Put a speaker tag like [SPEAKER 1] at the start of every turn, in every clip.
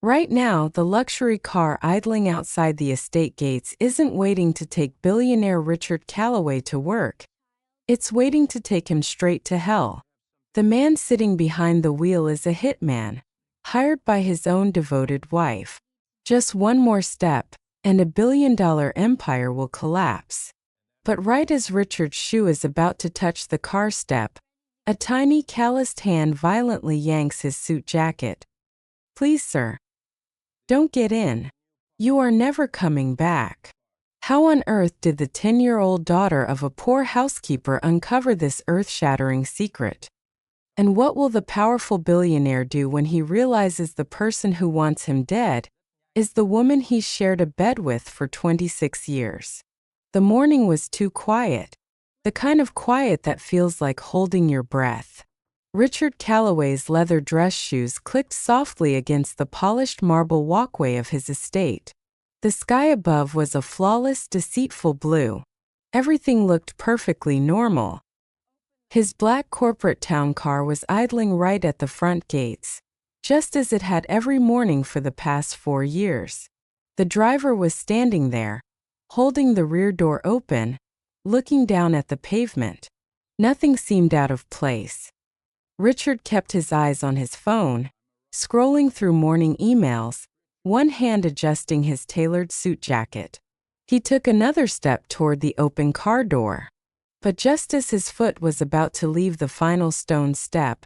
[SPEAKER 1] Right now, the luxury car idling outside the estate gates isn't waiting to take billionaire Richard Calloway to work. It's waiting to take him straight to hell. The man sitting behind the wheel is a hitman, hired by his own devoted wife. Just one more step, and $1 billion empire will collapse. But right as Richard's shoe is about to touch the car step, a tiny calloused hand violently yanks his suit jacket. "Please, sir. Don't get in. You are never coming back." How on earth did the 10-year-old daughter of a poor housekeeper uncover this earth-shattering secret? And what will the powerful billionaire do when he realizes the person who wants him dead is the woman he's shared a bed with for 26 years? The morning was too quiet, the kind of quiet that feels like holding your breath. Richard Calloway's leather dress shoes clicked softly against the polished marble walkway of his estate. The sky above was a flawless, deceitful blue. Everything looked perfectly normal. His black corporate town car was idling right at the front gates, just as it had every morning for the past 4 years. The driver was standing there, holding the rear door open, looking down at the pavement. Nothing seemed out of place. Richard kept his eyes on his phone, scrolling through morning emails, one hand adjusting his tailored suit jacket. He took another step toward the open car door. But just as his foot was about to leave the final stone step,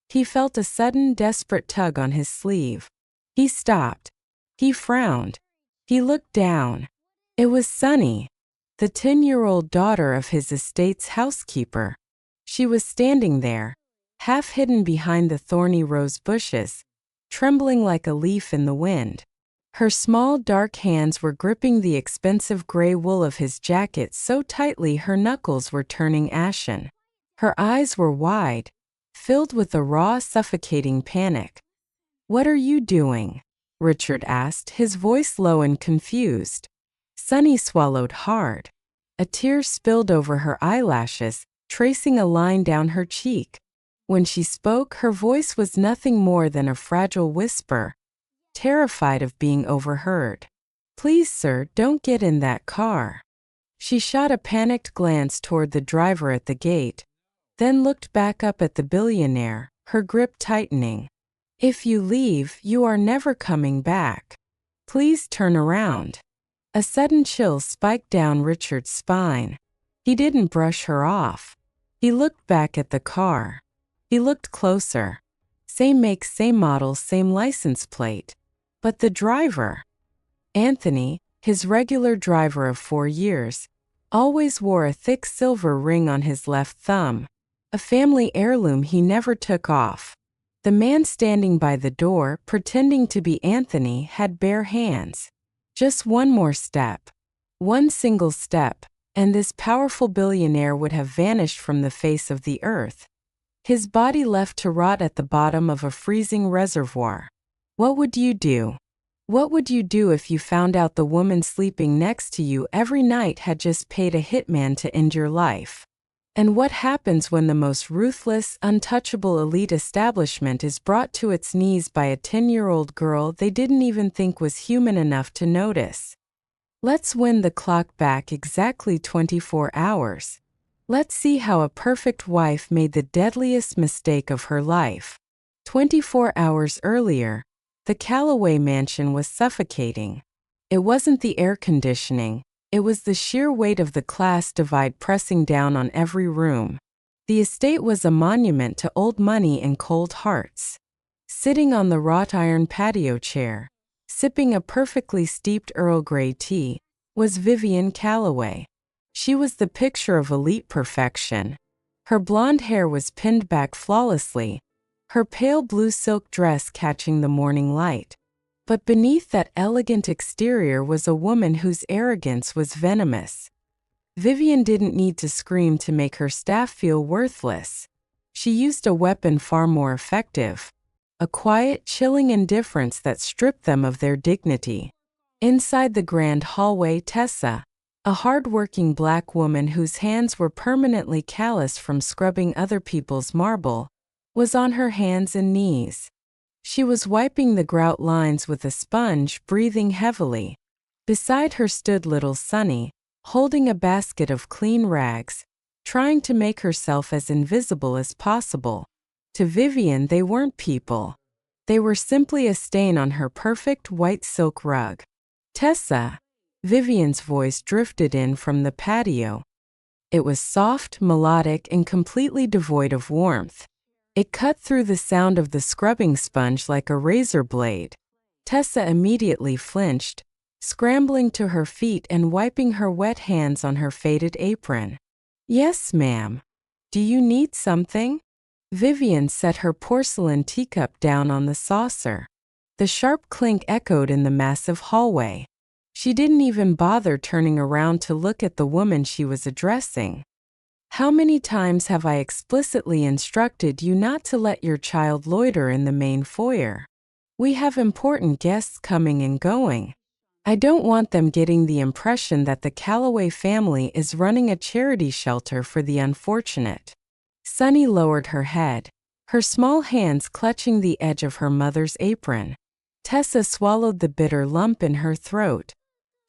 [SPEAKER 1] he felt a sudden, desperate tug on his sleeve. He stopped. He frowned. He looked down. It was Sunny, the 10-year-old daughter of his estate's housekeeper. She was standing there, half hidden behind the thorny rose bushes, trembling like a leaf in the wind. Her small, dark hands were gripping the expensive gray wool of his jacket so tightly her knuckles were turning ashen. Her eyes were wide, filled with a raw, suffocating panic. "What are you doing?" Richard asked, his voice low and confused. Sunny swallowed hard. A tear spilled over her eyelashes, tracing a line down her cheek. When she spoke, her voice was nothing more than a fragile whisper, terrified of being overheard. "Please, sir, don't get in that car." She shot a panicked glance toward the driver at the gate, then looked back up at the billionaire, her grip tightening. "If you leave, you are never coming back. Please turn around." A sudden chill spiked down Richard's spine. He didn't brush her off. He looked back at the car. He looked closer. Same make, same model, same license plate. But the driver, Anthony, his regular driver of 4 years, always wore a thick silver ring on his left thumb, a family heirloom he never took off. The man standing by the door, pretending to be Anthony, had bare hands. Just one more step. One single step, and this powerful billionaire would have vanished from the face of the earth. His body left to rot at the bottom of a freezing reservoir. What would you do? What would you do if you found out the woman sleeping next to you every night had just paid a hitman to end your life? And what happens when the most ruthless, untouchable elite establishment is brought to its knees by a 10-year-old girl they didn't even think was human enough to notice? Let's wind the clock back exactly 24 hours. Let's see how a perfect wife made the deadliest mistake of her life. 24 hours earlier, the Calloway mansion was suffocating. It wasn't the air conditioning. It was the sheer weight of the class divide pressing down on every room. The estate was a monument to old money and cold hearts. Sitting on the wrought iron patio chair, sipping a perfectly steeped Earl Grey tea, was Vivian Calloway. She was the picture of elite perfection. Her blonde hair was pinned back flawlessly, her pale blue silk dress catching the morning light. But beneath that elegant exterior was a woman whose arrogance was venomous. Vivian didn't need to scream to make her staff feel worthless. She used a weapon far more effective, a quiet, chilling indifference that stripped them of their dignity. Inside the grand hallway, Tessa, a hard-working black woman whose hands were permanently calloused from scrubbing other people's marble, was on her hands and knees. She was wiping the grout lines with a sponge, breathing heavily. Beside her stood little Sunny, holding a basket of clean rags, trying to make herself as invisible as possible. To Vivian, they weren't people. They were simply a stain on her perfect white silk rug. "Tessa," Vivian's voice drifted in from the patio. It was soft, melodic, and completely devoid of warmth. It cut through the sound of the scrubbing sponge like a razor blade. Tessa immediately flinched, scrambling to her feet and wiping her wet hands on her faded apron. "Yes, ma'am. Do you need something?" Vivian set her porcelain teacup down on the saucer. The sharp clink echoed in the massive hallway. She didn't even bother turning around to look at the woman she was addressing. "How many times have I explicitly instructed you not to let your child loiter in the main foyer? We have important guests coming and going. I don't want them getting the impression that the Calloway family is running a charity shelter for the unfortunate." Sunny lowered her head, her small hands clutching the edge of her mother's apron. Tessa swallowed the bitter lump in her throat.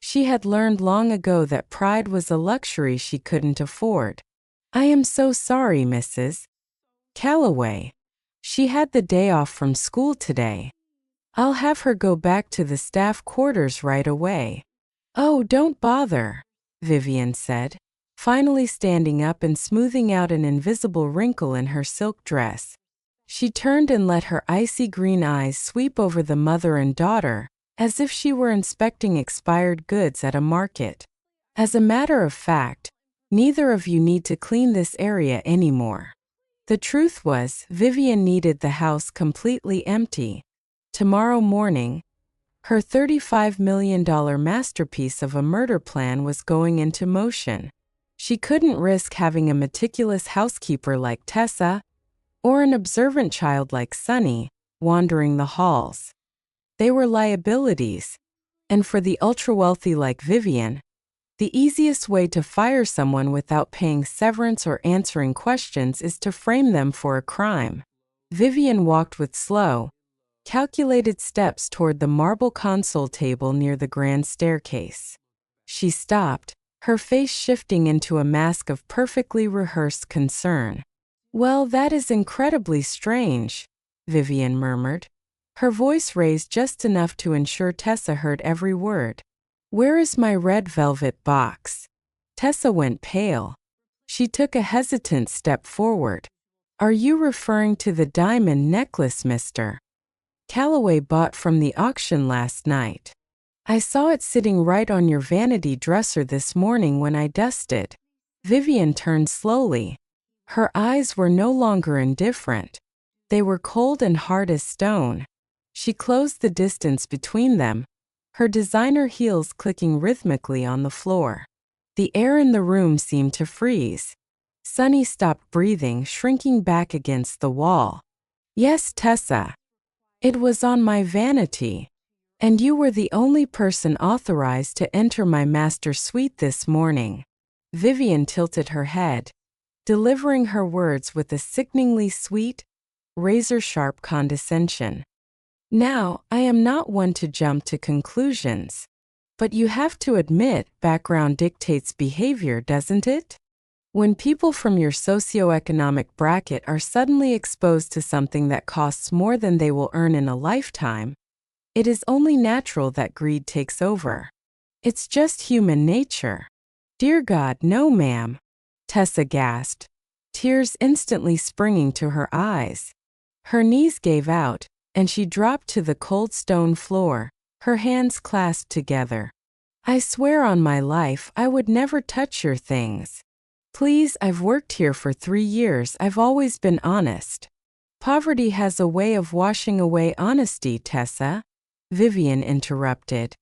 [SPEAKER 1] She had learned long ago that pride was a luxury she couldn't afford. "I am so sorry, Mrs. Calloway. She had the day off from school today. I'll have her go back to the staff quarters right away." "Oh, don't bother," Vivian said, finally standing up and smoothing out an invisible wrinkle in her silk dress. She turned and let her icy green eyes sweep over the mother and daughter, as if she were inspecting expired goods at a market. "As a matter of fact, neither of you need to clean this area anymore." The truth was, Vivian needed the house completely empty. Tomorrow morning, her $35 million masterpiece of a murder plan was going into motion. She couldn't risk having a meticulous housekeeper like Tessa, or an observant child like Sunny, wandering the halls. They were liabilities, and for the ultra-wealthy like Vivian, the easiest way to fire someone without paying severance or answering questions is to frame them for a crime. Vivian walked with slow, calculated steps toward the marble console table near the grand staircase. She stopped, her face shifting into a mask of perfectly rehearsed concern. "Well, that is incredibly strange," Vivian murmured, her voice raised just enough to ensure Tessa heard every word. "Where is my red velvet box?" Tessa went pale. She took a hesitant step forward. "Are you referring to the diamond necklace Mr. Calloway bought from the auction last night? I saw it sitting right on your vanity dresser this morning when I dusted." Vivian turned slowly. Her eyes were no longer indifferent. They were cold and hard as stone. She closed the distance between them, her designer heels clicking rhythmically on the floor. The air in the room seemed to freeze. Sunny stopped breathing, shrinking back against the wall. "Yes, Tessa. It was on my vanity. And you were the only person authorized to enter my master suite this morning." Vivian tilted her head, delivering her words with a sickeningly sweet, razor-sharp condescension. "Now, I am not one to jump to conclusions, but you have to admit background dictates behavior, doesn't it? When people from your socioeconomic bracket are suddenly exposed to something that costs more than they will earn in a lifetime, it is only natural that greed takes over. It's just human nature." "Dear God, no, ma'am," Tessa gasped, tears instantly springing to her eyes. Her knees gave out, and she dropped to the cold stone floor, her hands clasped together. "I swear on my life I would never touch your things. Please, I've worked here for 3 years. I've always been honest." "Poverty has a way of washing away honesty, Tessa," Vivian interrupted.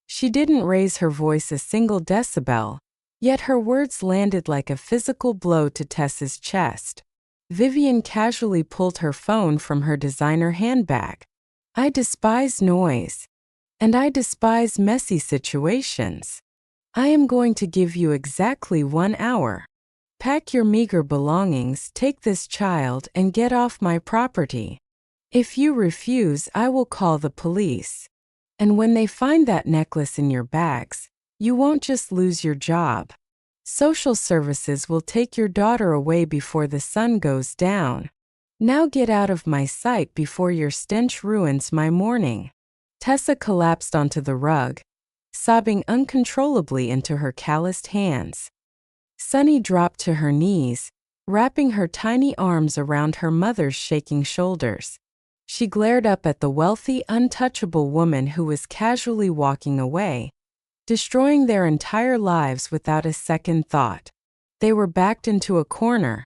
[SPEAKER 1] She didn't raise her voice a single decibel, yet her words landed like a physical blow to Tessa's chest. Vivian casually pulled her phone from her designer handbag. "I despise noise. And I despise messy situations. I am going to give you exactly 1 hour. Pack your meager belongings, take this child, and get off my property. If you refuse, I will call the police. And when they find that necklace in your bags, you won't just lose your job. Social services will take your daughter away before the sun goes down. Now get out of my sight before your stench ruins my morning." Tessa collapsed onto the rug, sobbing uncontrollably into her calloused hands. Sunny dropped to her knees, wrapping her tiny arms around her mother's shaking shoulders. She glared up at the wealthy, untouchable woman who was casually walking away, destroying their entire lives without a second thought. They were backed into a corner,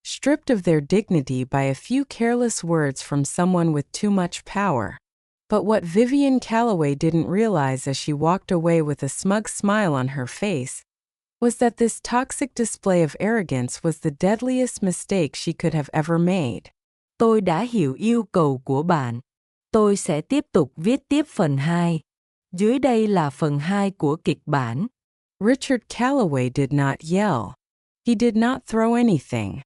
[SPEAKER 1] stripped of their dignity by a few careless words from someone with too much power. But what Vivian Calloway didn't realize as she walked away with a smug smile on her face was that this toxic display of arrogance was the deadliest mistake she could have ever made.
[SPEAKER 2] Tôi đã hiểu yêu cầu của bạn. Tôi sẽ tiếp tục viết tiếp phần 2. Dưới đây là phần 2 của kịch bản.
[SPEAKER 1] Richard Calloway did not yell. He did not throw anything.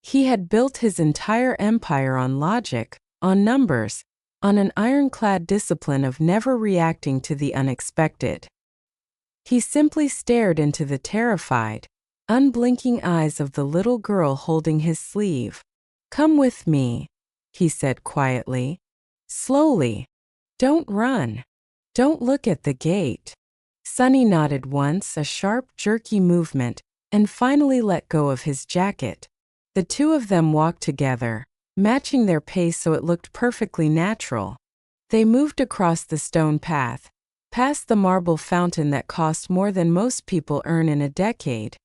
[SPEAKER 1] He had built his entire empire on logic, on numbers, on an ironclad discipline of never reacting to the unexpected. He simply stared into the terrified, unblinking eyes of the little girl holding his sleeve. "Come with me," he said quietly. "Slowly. Don't run. Don't look at the gate." Sunny nodded once, a sharp, jerky movement, and finally let go of his jacket. The two of them walked together, matching their pace so it looked perfectly natural. They moved across the stone path, past the marble fountain that cost more than most people earn in a decade,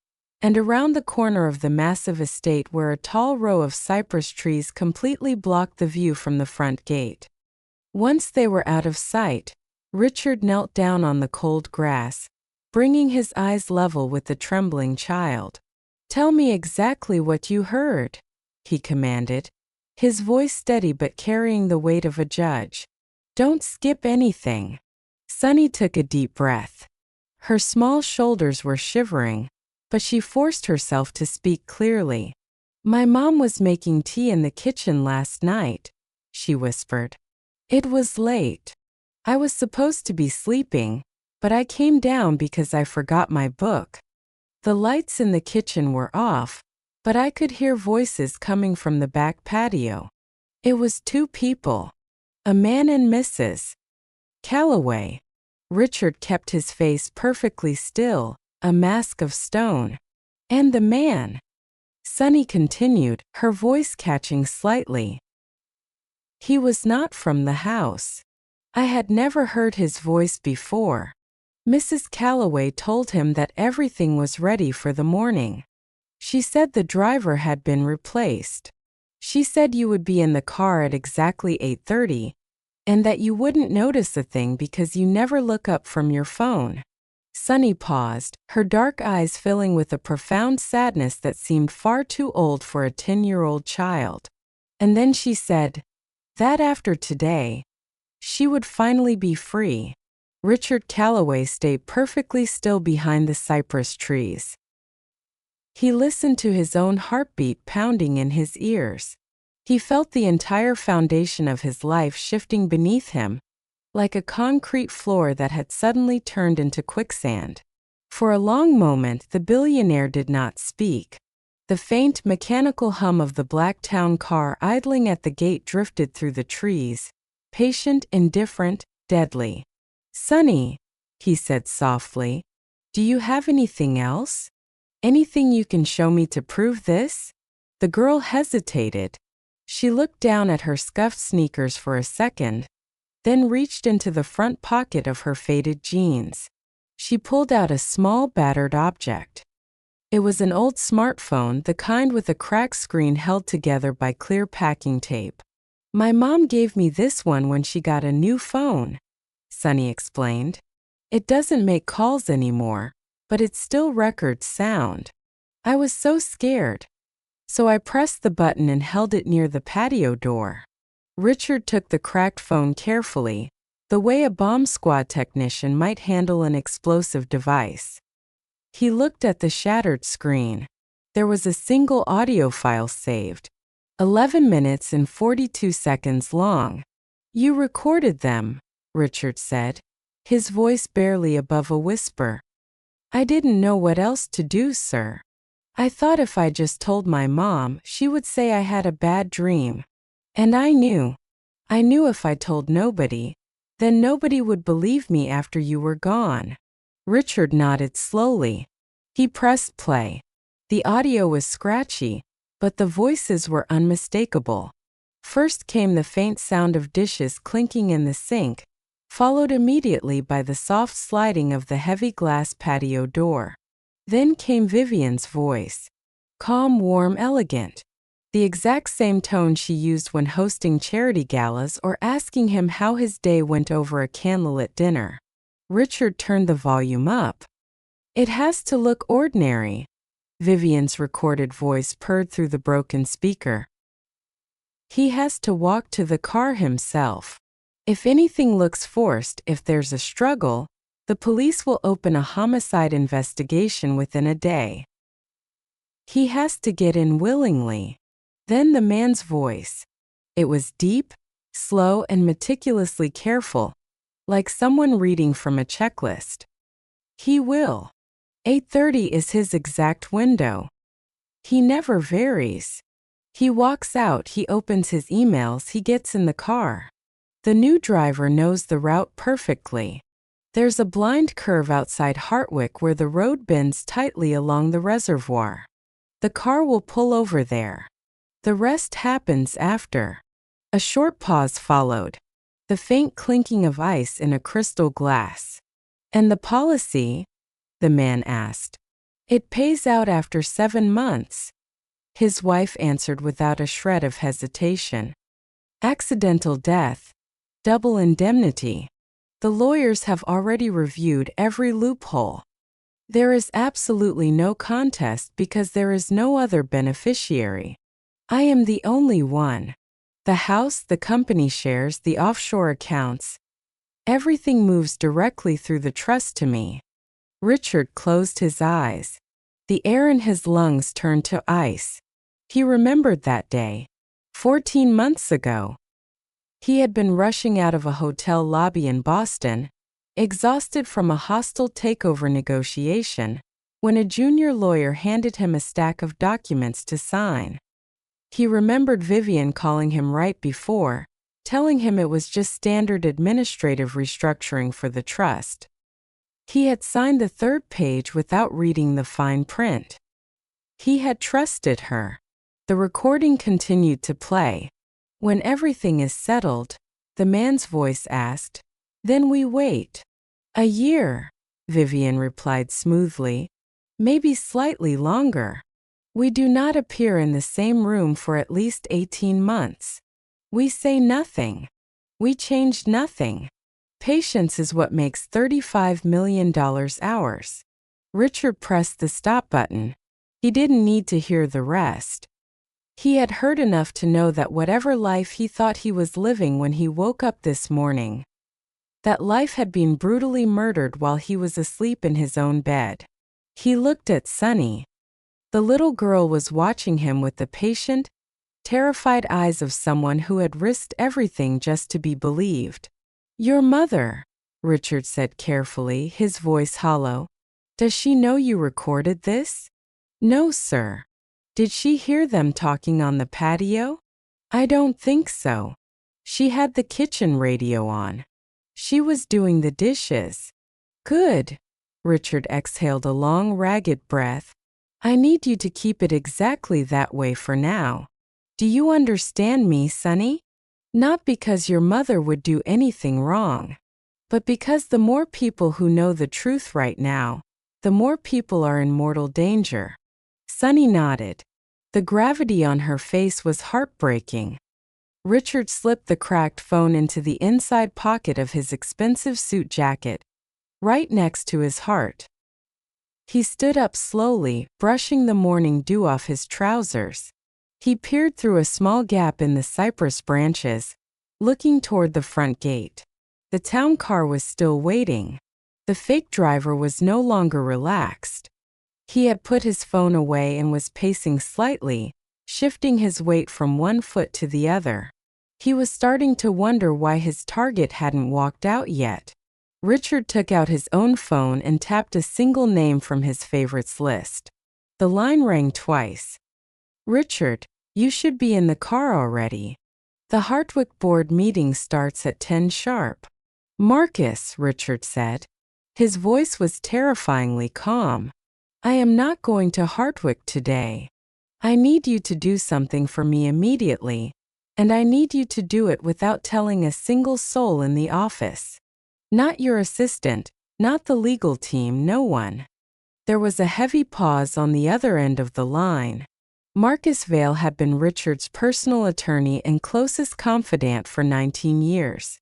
[SPEAKER 1] and around the corner of the massive estate where a tall row of cypress trees completely blocked the view from the front gate. Once they were out of sight, Richard knelt down on the cold grass, bringing his eyes level with the trembling child. "Tell me exactly what you heard," he commanded, his voice steady but carrying the weight of a judge. "Don't skip anything." Sunny took a deep breath. Her small shoulders were shivering, but she forced herself to speak clearly. "My mom was making tea in the kitchen last night," she whispered. "It was late. I was supposed to be sleeping, but I came down because I forgot my book. The lights in the kitchen were off, but I could hear voices coming from the back patio. It was two people, a man and Mrs. Calloway." Richard kept his face perfectly still, a mask of stone. "And the man," Sunny continued, her voice catching slightly. "He was not from the house. I had never heard his voice before. Mrs. Calloway told him that everything was ready for the morning. She said the driver had been replaced. She said you would be in the car at exactly 8:30, and that you wouldn't notice a thing because you never look up from your phone." Sunny paused, her dark eyes filling with a profound sadness that seemed far too old for a 10-year-old child. And then she said, "That after today, she would finally be free." Richard Calloway stayed perfectly still behind the cypress trees. He listened to his own heartbeat pounding in his ears. He felt the entire foundation of his life shifting beneath him, like a concrete floor that had suddenly turned into quicksand. For a long moment, the billionaire did not speak. The faint, mechanical hum of the black town car idling at the gate drifted through the trees, patient, indifferent, deadly. "Sunny," he said softly, "do you have anything else? Anything you can show me to prove this?" The girl hesitated. She looked down at her scuffed sneakers for a second, then reached into the front pocket of her faded jeans. She pulled out a small, battered object. It was an old smartphone, the kind with a cracked screen held together by clear packing tape. "My mom gave me this one when she got a new phone," Sunny explained. "It doesn't make calls anymore, but it still records sound. I was so scared. So I pressed the button and held it near the patio door." Richard took the cracked phone carefully, the way a bomb squad technician might handle an explosive device. He looked at the shattered screen. There was a single audio file saved, 11 minutes and 42 seconds long. You recorded them, Richard said, his voice barely above a whisper. I didn't know what else to do, sir. I thought if I just told my mom, she would say I had a bad dream. And I knew if I told nobody, then nobody would believe me after you were gone. Richard nodded slowly. He pressed play. The audio was scratchy, but the voices were unmistakable. First came the faint sound of dishes clinking in the sink, followed immediately by the soft sliding of the heavy glass patio door. Then came Vivian's voice. Calm, warm, elegant. The exact same tone she used when hosting charity galas or asking him how his day went over a candlelit dinner. Richard turned the volume up. It has to look ordinary. Vivian's recorded voice purred through the broken speaker. He has to walk to the car himself. If anything looks forced, if there's a struggle, the police will open a homicide investigation within a day. He has to get in willingly. Then the man's voice. It was deep, slow, and meticulously careful, like someone reading from a checklist. He will. 8:30 is his exact window. He never varies. He walks out, he opens his emails, he gets in the car. The new driver knows the route perfectly. There's a blind curve outside Hartwick where the road bends tightly along the reservoir. The car will pull over there. The rest happens after. A short pause followed. The faint clinking of ice in a crystal glass. And the policy? The man asked. It pays out after 7 months. His wife answered without a shred of hesitation. Accidental death. Double indemnity. The lawyers have already reviewed every loophole. There is absolutely no contest because there is no other beneficiary. I am the only one. The house, the company shares, the offshore accounts. Everything moves directly through the trust to me. Richard closed his eyes. The air in his lungs turned to ice. He remembered that day. 14 months ago. He had been rushing out of a hotel lobby in Boston, exhausted from a hostile takeover negotiation, when a junior lawyer handed him a stack of documents to sign. He remembered Vivian calling him right before, telling him it was just standard administrative restructuring for the trust. He had signed the 3rd page without reading the fine print. He had trusted her. The recording continued to play. When everything is settled, the man's voice asked, then we wait. A year, Vivian replied smoothly. Maybe slightly longer. We do not appear in the same room for at least 18 months. We say nothing. We change nothing. Patience is what makes $35 million ours. Richard pressed the stop button. He didn't need to hear the rest. He had heard enough to know that whatever life he thought he was living when he woke up this morning, that life had been brutally murdered while he was asleep in his own bed. He looked at Sunny. The little girl was watching him with the patient, terrified eyes of someone who had risked everything just to be believed. Your mother, Richard said carefully, his voice hollow. Does she know you recorded this? No, sir. Did she hear them talking on the patio? I don't think so. She had the kitchen radio on. She was doing the dishes. Good. Richard exhaled a long, ragged breath. I need you to keep it exactly that way for now. Do you understand me, Sonny? Not because your mother would do anything wrong, but because the more people who know the truth right now, the more people are in mortal danger. Sonny nodded. The gravity on her face was heartbreaking. Richard slipped the cracked phone into the inside pocket of his expensive suit jacket, right next to his heart. He stood up slowly, brushing the morning dew off his trousers. He peered through a small gap in the cypress branches, looking toward the front gate. The town car was still waiting. The fake driver was no longer relaxed. He had put his phone away and was pacing slightly, shifting his weight from one foot to the other. He was starting to wonder why his target hadn't walked out yet. Richard took out his own phone and tapped a single name from his favorites list. The line rang twice. "Richard, you should be in the car already. The Hartwick board meeting starts at 10 sharp. "Marcus," Richard said. His voice was terrifyingly calm. "I am not going to Hartwick today. I need you to do something for me immediately, and I need you to do it without telling a single soul in the office. Not your assistant, not the legal team, no one." There was a heavy pause on the other end of the line. Marcus Vail had been Richard's personal attorney and closest confidant for 19 years.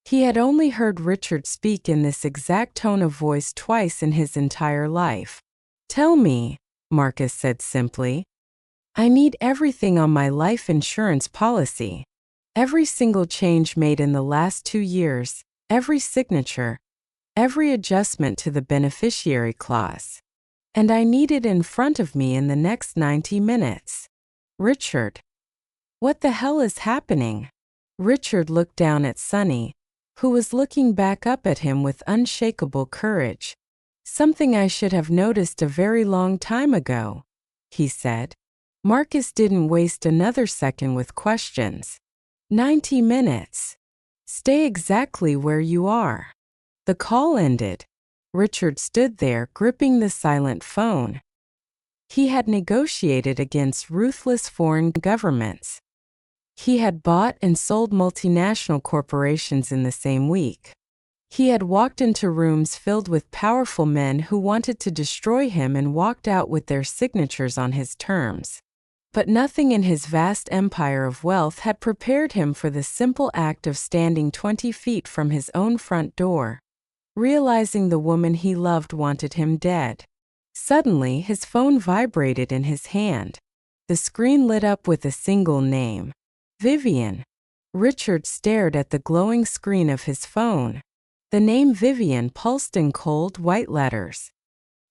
[SPEAKER 1] He had only heard Richard speak in this exact tone of voice twice in his entire life. "Tell me," Marcus said simply. "I need everything on my life insurance policy. Every single change made in the last 2 years, every signature, every adjustment to the beneficiary clause. And I need it in front of me in the next 90 minutes. Richard." "What the hell is happening?" Richard looked down at Sonny, who was looking back up at him with unshakable courage. "Something I should have noticed a very long time ago," he said. Marcus didn't waste another second with questions. 90 minutes. Stay exactly where you are." The call ended. Richard stood there, gripping the silent phone. He had negotiated against ruthless foreign governments. He had bought and sold multinational corporations in the same week. He had walked into rooms filled with powerful men who wanted to destroy him and walked out with their signatures on his terms. But nothing in his vast empire of wealth had prepared him for the simple act of standing 20 feet from his own front door, realizing the woman he loved wanted him dead. Suddenly, his phone vibrated in his hand. The screen lit up with a single name. Vivian. Richard stared at the glowing screen of his phone. The name Vivian pulsed in cold, white letters.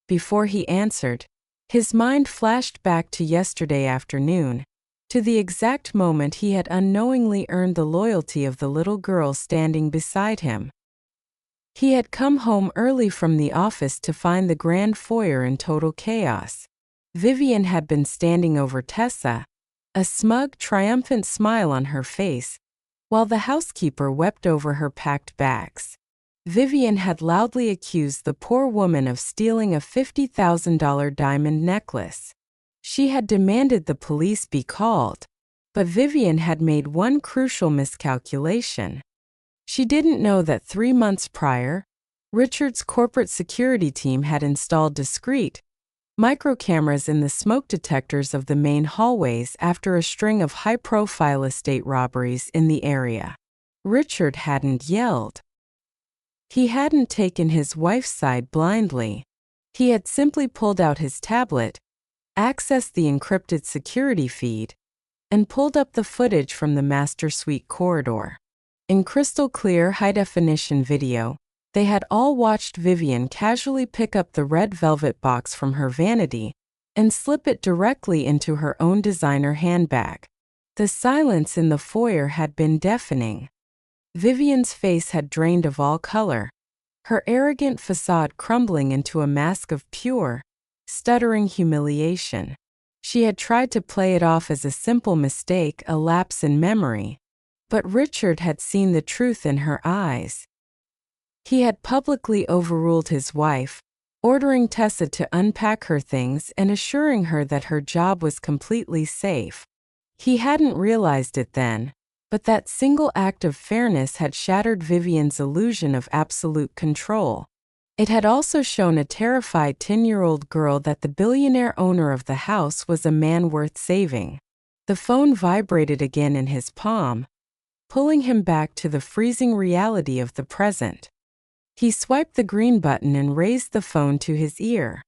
[SPEAKER 1] Before he answered, his mind flashed back to yesterday afternoon, to the exact moment he had unknowingly earned the loyalty of the little girl standing beside him. He had come home early from the office to find the grand foyer in total chaos. Vivian had been standing over Tessa, a smug, triumphant smile on her face, while the housekeeper wept over her packed bags. Vivian had loudly accused the poor woman of stealing a $50,000 diamond necklace. She had demanded the police be called, but Vivian had made one crucial miscalculation. She didn't know that 3 months prior, Richard's corporate security team had installed discreet microcameras in the smoke detectors of the main hallways after a string of high-profile estate robberies in the area. Richard hadn't yelled. He hadn't taken his wife's side blindly. He had simply pulled out his tablet, accessed the encrypted security feed, and pulled up the footage from the master suite corridor. In crystal clear, high-definition video, they had all watched Vivian casually pick up the red velvet box from her vanity and slip it directly into her own designer handbag. The silence in the foyer had been deafening. Vivian's face had drained of all color, her arrogant facade crumbling into a mask of pure, stuttering humiliation. She had tried to play it off as a simple mistake, a lapse in memory, but Richard had seen the truth in her eyes. He had publicly overruled his wife, ordering Tessa to unpack her things and assuring her that her job was completely safe. He hadn't realized it then, but that single act of fairness had shattered Vivian's illusion of absolute control. It had also shown a terrified 10-year-old girl that the billionaire owner of the house was a man worth saving. The phone vibrated again in his palm, pulling him back to the freezing reality of the present. He swiped the green button and raised the phone to his ear.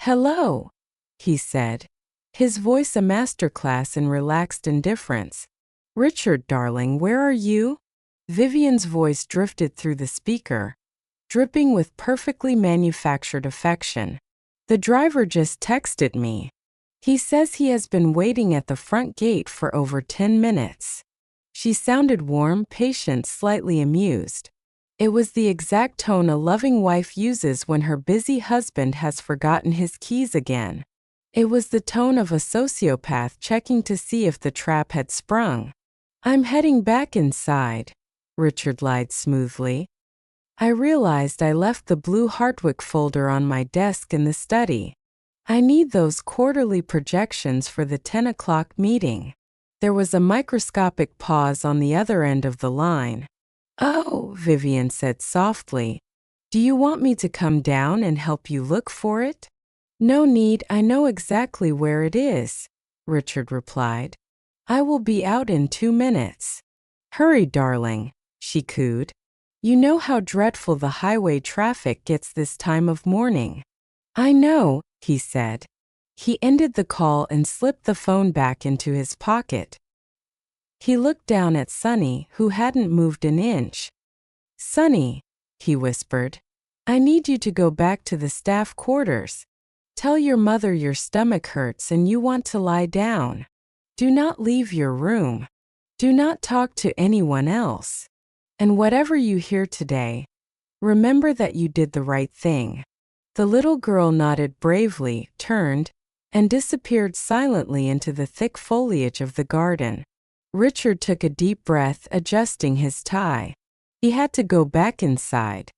[SPEAKER 1] "Hello," he said, his voice a masterclass in relaxed indifference. "Richard, darling, where are you?" Vivian's voice drifted through the speaker, dripping with perfectly manufactured affection. "The driver just texted me." He says he has been waiting at the front gate for over 10 minutes. She sounded warm, patient, slightly amused. It was the exact tone a loving wife uses when her busy husband has forgotten his keys again. It was the tone of a sociopath checking to see if the trap had sprung. "I'm heading back inside," Richard lied smoothly. "I realized I left the blue Hartwick folder on my desk in the study. I need those quarterly projections for the 10 o'clock meeting." There was a microscopic pause on the other end of the line. "Oh," Vivian said softly. "Do you want me to come down and help you look for it?" "No need, I know exactly where it is," Richard replied. "I will be out in 2 minutes." "Hurry, darling," she cooed. "You know how dreadful the highway traffic gets this time of morning." "I know," he said. He ended the call and slipped the phone back into his pocket. He looked down at Sunny, who hadn't moved an inch. "Sunny," he whispered, "I need you to go back to the staff quarters. Tell your mother your stomach hurts and you want to lie down. Do not leave your room. Do not talk to anyone else. And whatever you hear today, remember that you did the right thing." The little girl nodded bravely, turned, and disappeared silently into the thick foliage of the garden. Richard took a deep breath, adjusting his tie. He had to go back inside.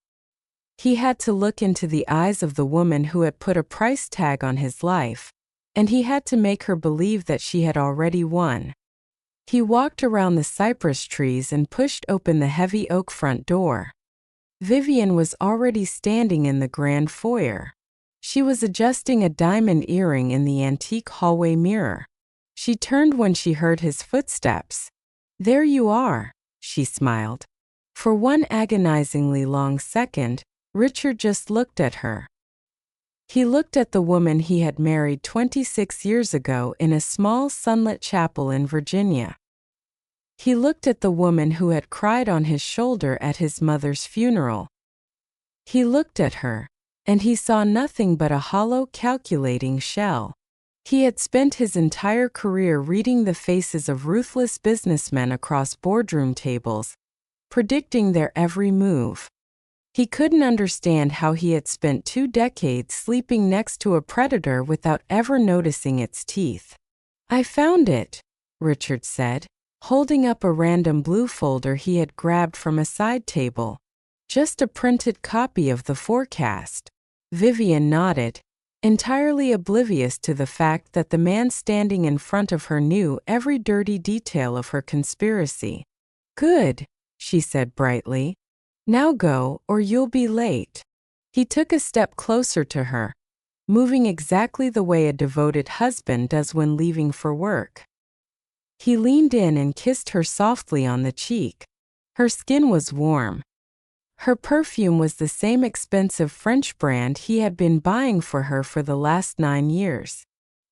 [SPEAKER 1] He had to look into the eyes of the woman who had put a price tag on his life, and he had to make her believe that she had already won. He walked around the cypress trees and pushed open the heavy oak front door. Vivian was already standing in the grand foyer. She was adjusting a diamond earring in the antique hallway mirror. She turned when she heard his footsteps. "There you are," she smiled. For one agonizingly long second, Richard just looked at her. He looked at the woman he had married 26 years ago in a small sunlit chapel in Virginia. He looked at the woman who had cried on his shoulder at his mother's funeral. He looked at her, and he saw nothing but a hollow, calculating shell. He had spent his entire career reading the faces of ruthless businessmen across boardroom tables, predicting their every move. He couldn't understand how he had spent 2 decades sleeping next to a predator without ever noticing its teeth. "I found it," Richard said, holding up a random blue folder he had grabbed from a side table. "Just a printed copy of the forecast." Vivian nodded, entirely oblivious to the fact that the man standing in front of her knew every dirty detail of her conspiracy. "Good," she said brightly. "Now go, or you'll be late." He took a step closer to her, moving exactly the way a devoted husband does when leaving for work. He leaned in and kissed her softly on the cheek. Her skin was warm. Her perfume was the same expensive French brand he had been buying for her for the last 9 years.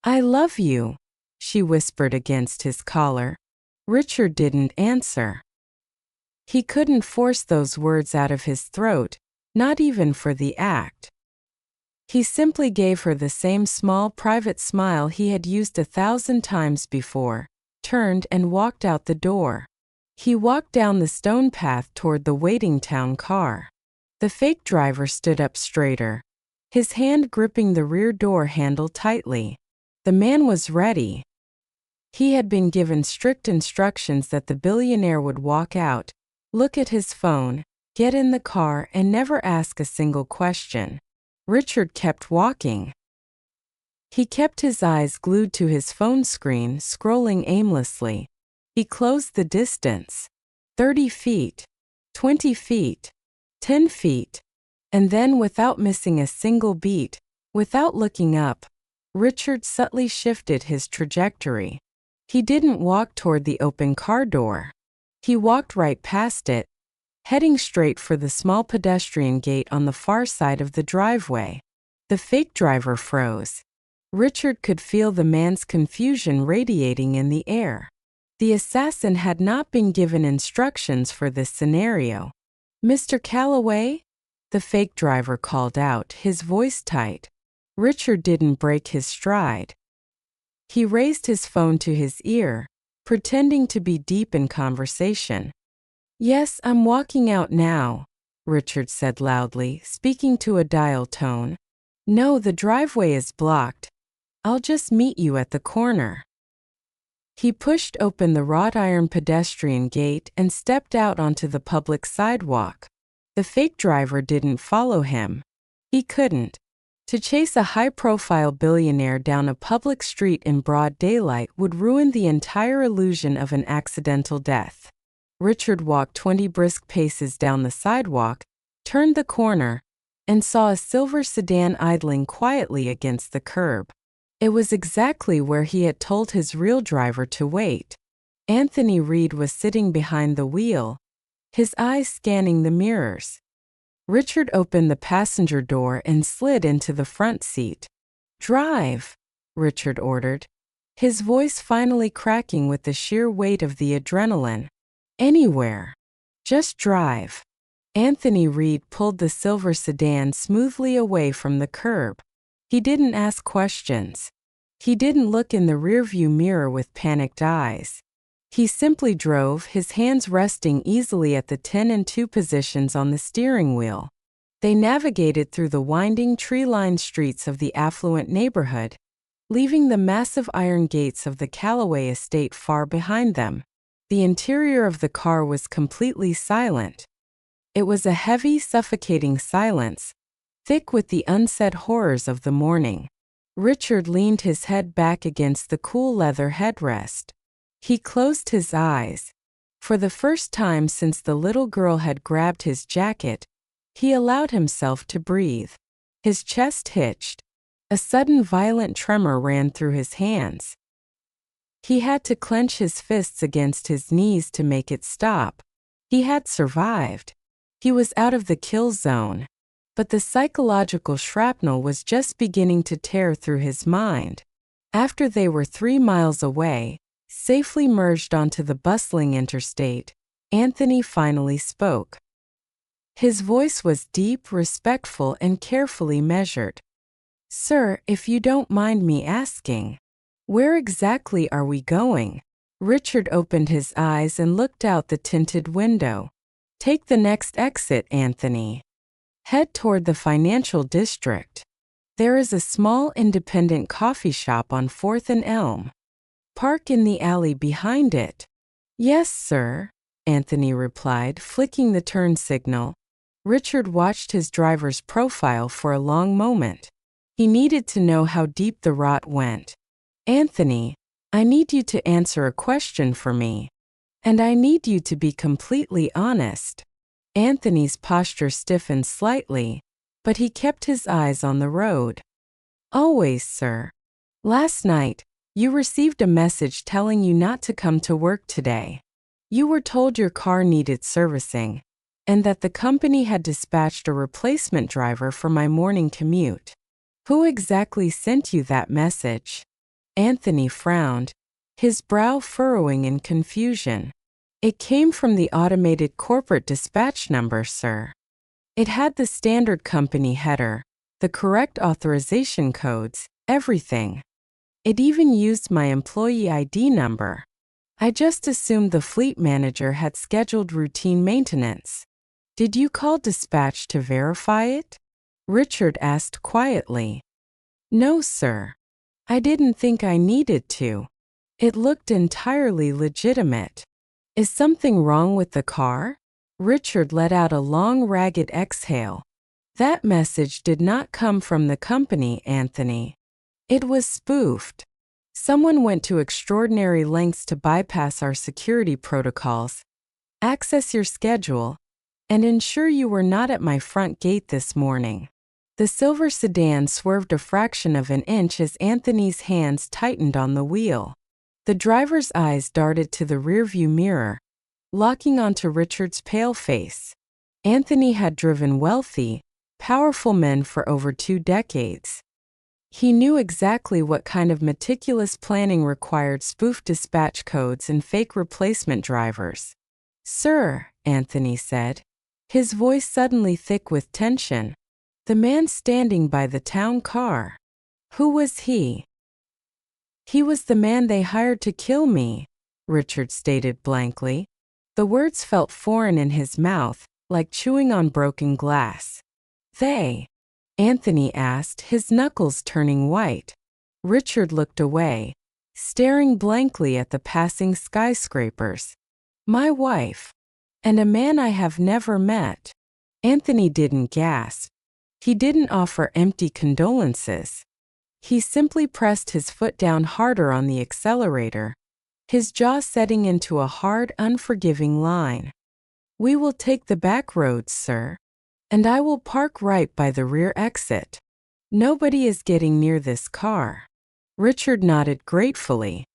[SPEAKER 1] "I love you," she whispered against his collar. Richard didn't answer. He couldn't force those words out of his throat, not even for the act. He simply gave her the same small private smile he had used 1,000 times before, turned and walked out the door. He walked down the stone path toward the waiting town car. The fake driver stood up straighter, his hand gripping the rear door handle tightly. The man was ready. He had been given strict instructions that the billionaire would walk out, look at his phone, get in the car, and never ask a single question. Richard kept walking. He kept his eyes glued to his phone screen, scrolling aimlessly. He closed the distance. 30 feet, 20 feet, 10 feet. And then, without missing a single beat, without looking up, Richard subtly shifted his trajectory. He didn't walk toward the open car door. He walked right past it, heading straight for the small pedestrian gate on the far side of the driveway. The fake driver froze. Richard could feel the man's confusion radiating in the air. The assassin had not been given instructions for this scenario. "Mr. Calloway?" the fake driver called out, his voice tight. Richard didn't break his stride. He raised his phone to his ear, pretending to be deep in conversation. "Yes, I'm walking out now," Richard said loudly, speaking to a dial tone. "No, the driveway is blocked. I'll just meet you at the corner." He pushed open the wrought iron pedestrian gate and stepped out onto the public sidewalk. The fake driver didn't follow him. He couldn't. To chase a high-profile billionaire down a public street in broad daylight would ruin the entire illusion of an accidental death. Richard walked 20 brisk paces down the sidewalk, turned the corner, and saw a silver sedan idling quietly against the curb. It was exactly where he had told his real driver to wait. Anthony Reed was sitting behind the wheel, his eyes scanning the mirrors. Richard opened the passenger door and slid into the front seat. "Drive," Richard ordered, his voice finally cracking with the sheer weight of the adrenaline. "Anywhere. Just drive." Anthony Reed pulled the silver sedan smoothly away from the curb. He didn't ask questions. He didn't look in the rearview mirror with panicked eyes. He simply drove, his hands resting easily at the 10 and 2 positions on the steering wheel. They navigated through the winding, tree-lined streets of the affluent neighborhood, leaving the massive iron gates of the Callaway estate far behind them. The interior of the car was completely silent. It was a heavy, suffocating silence, thick with the unsaid horrors of the morning. Richard leaned his head back against the cool leather headrest. He closed his eyes. For the first time since the little girl had grabbed his jacket, he allowed himself to breathe. His chest hitched. A sudden violent tremor ran through his hands. He had to clench his fists against his knees to make it stop. He had survived. He was out of the kill zone. But the psychological shrapnel was just beginning to tear through his mind. After they were 3 miles away, safely merged onto the bustling interstate, Anthony finally spoke. His voice was deep, respectful, and carefully measured. "Sir, if you don't mind me asking, where exactly are we going?" Richard opened his eyes and looked out the tinted window. "Take the next exit, Anthony. Head toward the financial district. There is a small independent coffee shop on 4th and Elm. Park in the alley behind it." "Yes, sir," Anthony replied, flicking the turn signal. Richard watched his driver's profile for a long moment. He needed to know how deep the rot went. "Anthony, I need you to answer a question for me. And I need you to be completely honest." Anthony's posture stiffened slightly, but he kept his eyes on the road. "Always, sir. Last night, you received a message telling you not to come to work today. You were told your car needed servicing, and that the company had dispatched a replacement driver for my morning commute. Who exactly sent you that message?" Anthony frowned, his brow furrowing in confusion. "It came from the automated corporate dispatch number, sir. It had the standard company header, the correct authorization codes, everything. It even used my employee ID number. I just assumed the fleet manager had scheduled routine maintenance. Did you call dispatch to verify it?" Richard asked quietly. "No, sir. I didn't think I needed to. It looked entirely legitimate." "Is something wrong with the car?" Richard let out a long, ragged exhale. "That message did not come from the company, Anthony. It was spoofed. Someone went to extraordinary lengths to bypass our security protocols, access your schedule, and ensure you were not at my front gate this morning." The silver sedan swerved a fraction of an inch as Anthony's hands tightened on the wheel. The driver's eyes darted to the rearview mirror, locking onto Richard's pale face. Anthony had driven wealthy, powerful men for over 2 decades. He knew exactly what kind of meticulous planning required spoof dispatch codes and fake replacement drivers. "Sir," Anthony said, his voice suddenly thick with tension, "the man standing by the town car. Who was he?" He was the man they hired to kill me, Richard stated blankly. The words felt foreign in his mouth, like chewing on broken glass. They? Anthony asked, his knuckles turning white. Richard looked away, staring blankly at the passing skyscrapers. My wife. And a man I have never met. Anthony didn't gasp. He didn't offer empty condolences. He simply pressed his foot down harder on the accelerator, his jaw setting into a hard, unforgiving line. We will take the back roads, sir. And I will park right by the rear exit. Nobody is getting near this car. Richard nodded gratefully.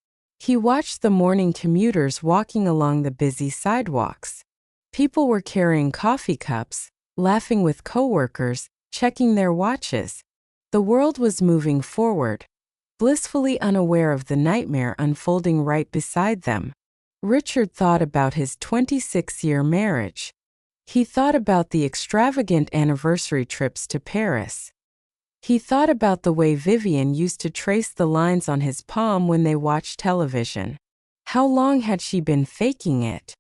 [SPEAKER 1] He watched the morning commuters walking along the busy sidewalks. People were carrying coffee cups, laughing with coworkers, checking their watches. The world was moving forward, blissfully unaware of the nightmare unfolding right beside them. Richard thought about his 26-year marriage. He thought about the extravagant anniversary trips to Paris. He thought about the way Vivian used to trace the lines on his palm when they watched television. How long had she been faking it?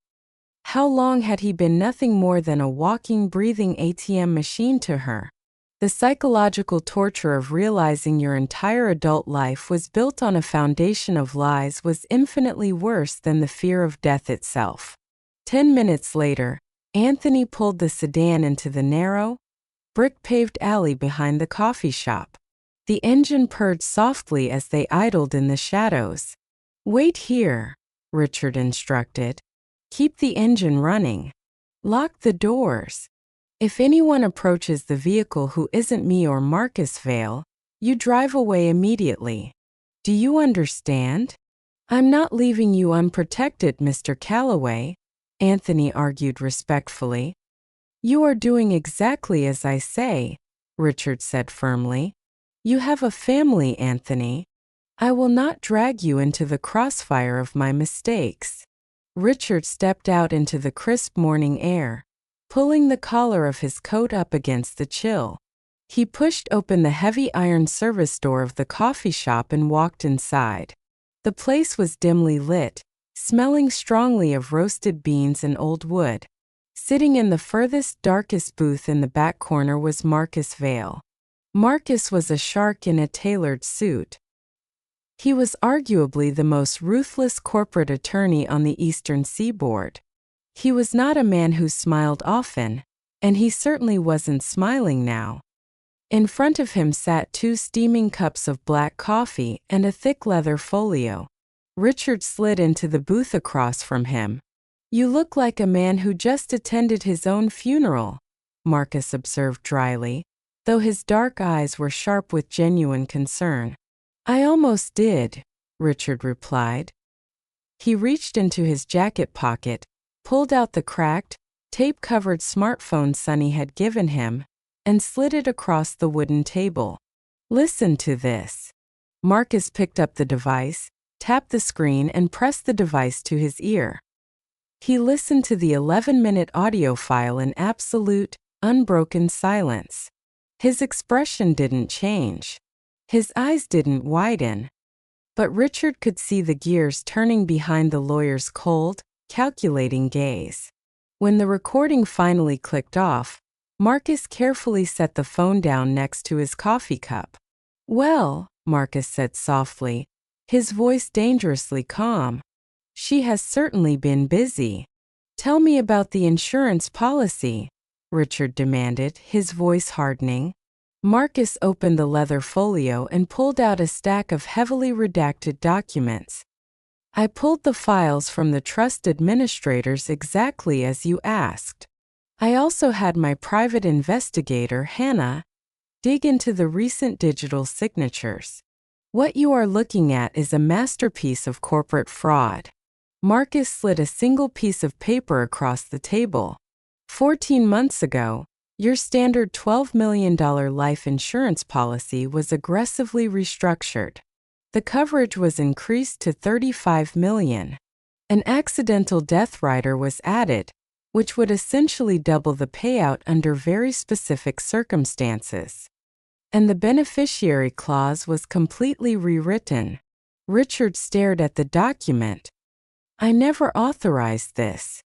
[SPEAKER 1] How long had he been nothing more than a walking, breathing ATM machine to her? The psychological torture of realizing your entire adult life was built on a foundation of lies was infinitely worse than the fear of death itself. 10 minutes later, Anthony pulled the sedan into the narrow, brick-paved alley behind the coffee shop. The engine purred softly as they idled in the shadows. Wait here, Richard instructed. Keep the engine running. Lock the doors. If anyone approaches the vehicle who isn't me or Marcus Vale, you drive away immediately. Do you understand? I'm not leaving you unprotected, Mr. Calloway, Anthony argued respectfully. You are doing exactly as I say, Richard said firmly. You have a family, Anthony. I will not drag you into the crossfire of my mistakes. Richard stepped out into the crisp morning air, pulling the collar of his coat up against the chill. He pushed open the heavy iron service door of the coffee shop and walked inside. The place was dimly lit, smelling strongly of roasted beans and old wood. Sitting in the furthest, darkest booth in the back corner was Marcus Vale. Marcus was a shark in a tailored suit. He was arguably the most ruthless corporate attorney on the Eastern Seaboard. He was not a man who smiled often, and he certainly wasn't smiling now. In front of him sat 2 steaming cups of black coffee and a thick leather folio. Richard slid into the booth across from him. You look like a man who just attended his own funeral, Marcus observed dryly, though his dark eyes were sharp with genuine concern. I almost did, Richard replied. He reached into his jacket pocket, pulled out the cracked, tape-covered smartphone Sonny had given him, and slid it across the wooden table. Listen to this. Marcus picked up the device, tapped the screen and pressed the device to his ear. He listened to the 11-minute audio file in absolute, unbroken silence. His expression didn't change. His eyes didn't widen. But Richard could see the gears turning behind the lawyer's cold, calculating gaze. When the recording finally clicked off, Marcus carefully set the phone down next to his coffee cup. Well, Marcus said softly, his voice dangerously calm. She has certainly been busy. Tell me about the insurance policy, Richard demanded, his voice hardening. Marcus opened the leather folio and pulled out a stack of heavily redacted documents. I pulled the files from the trust administrators exactly as you asked. I also had my private investigator, Hannah, dig into the recent digital signatures. What you are looking at is a masterpiece of corporate fraud. Marcus slid a single piece of paper across the table. 14 months ago, your standard $12 million life insurance policy was aggressively restructured. The coverage was increased to $35 million. An accidental death rider was added, which would essentially double the payout under very specific circumstances. And the beneficiary clause was completely rewritten. Richard stared at the document. I never authorized this.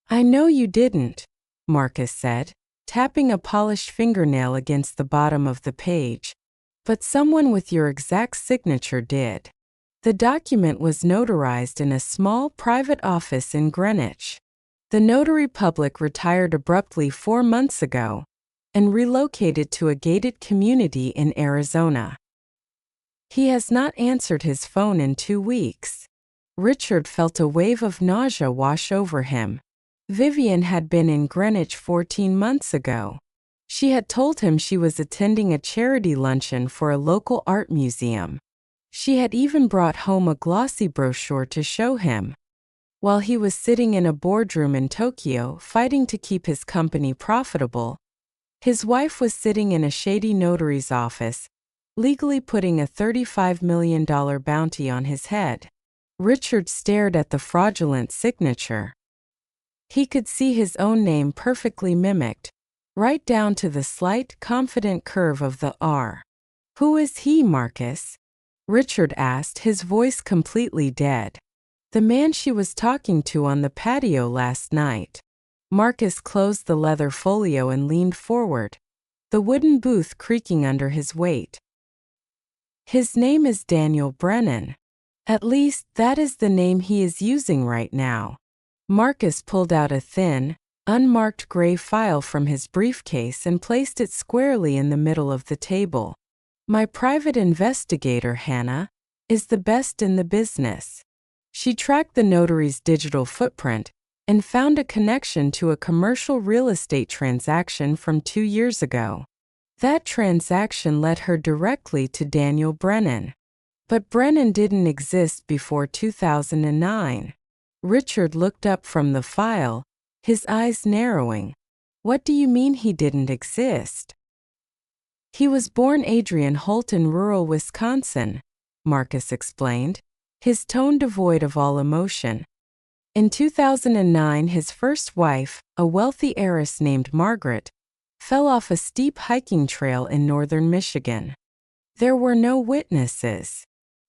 [SPEAKER 1] I know you didn't, Marcus said, tapping a polished fingernail against the bottom of the page. But someone with your exact signature did. The document was notarized in a small private office in Greenwich. The notary public retired abruptly 4 months ago and relocated to a gated community in Arizona. He has not answered his phone in 2 weeks. Richard felt a wave of nausea wash over him. Vivian had been in Greenwich 14 months ago. She had told him she was attending a charity luncheon for a local art museum. She had even brought home a glossy brochure to show him. While he was sitting in a boardroom in Tokyo fighting to keep his company profitable, his wife was sitting in a shady notary's office, legally putting a $35 million bounty on his head. Richard stared at the fraudulent signature. He could see his own name perfectly mimicked, right down to the slight, confident curve of the R. Who is he, Marcus? Richard asked, his voice completely dead. The man she was talking to on the patio last night. Marcus closed the leather folio and leaned forward, the wooden booth creaking under his weight. His name is Daniel Brennan. At least, that is the name he is using right now. Marcus pulled out a thin, unmarked gray file from his briefcase and placed it squarely in the middle of the table. My private investigator, Hannah, is the best in the business. She tracked the notary's digital footprint and found a connection to a commercial real estate transaction from 2 years ago. That transaction led her directly to Daniel Brennan. But Brennan didn't exist before 2009. Richard looked up from the file, his eyes narrowing. What do you mean he didn't exist? He was born Adrian Holt in rural Wisconsin, Marcus explained, his tone devoid of all emotion. In 2009, his first wife, a wealthy heiress named Margaret, fell off a steep hiking trail in northern Michigan. There were no witnesses.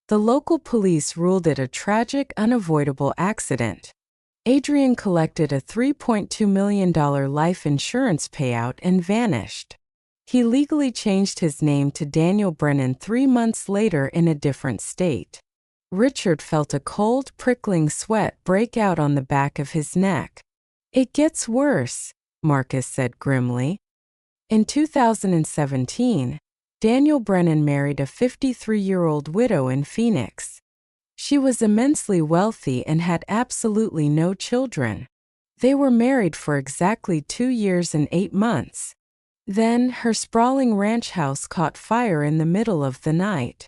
[SPEAKER 1] The local police ruled it a tragic, unavoidable accident. Adrian collected a $3.2 million life insurance payout and vanished. He legally changed his name to Daniel Brennan 3 months later in a different state. Richard felt a cold, prickling sweat break out on the back of his neck. It gets worse, Marcus said grimly. In 2017, Daniel Brennan married a 53-year-old widow in Phoenix. She was immensely wealthy and had absolutely no children. They were married for exactly 2 years and 8 months. Then, her sprawling ranch house caught fire in the middle of the night.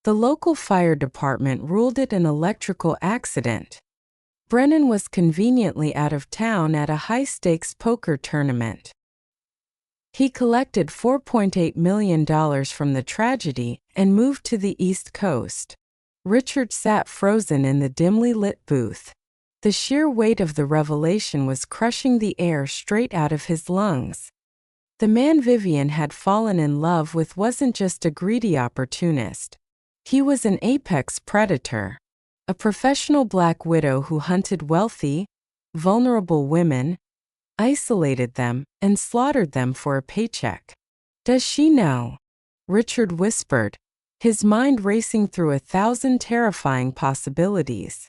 [SPEAKER 1] The local fire department ruled it an electrical accident. Brennan was conveniently out of town at a high-stakes poker tournament. He collected $4.8 million from the tragedy and moved to the East Coast. Richard sat frozen in the dimly lit booth. The sheer weight of the revelation was crushing the air straight out of his lungs. The man Vivian had fallen in love with wasn't just a greedy opportunist. He was an apex predator, a professional black widow who hunted wealthy, vulnerable women, isolated them, and slaughtered them for a paycheck. Does she know? Richard whispered, his mind racing through 1,000 terrifying possibilities.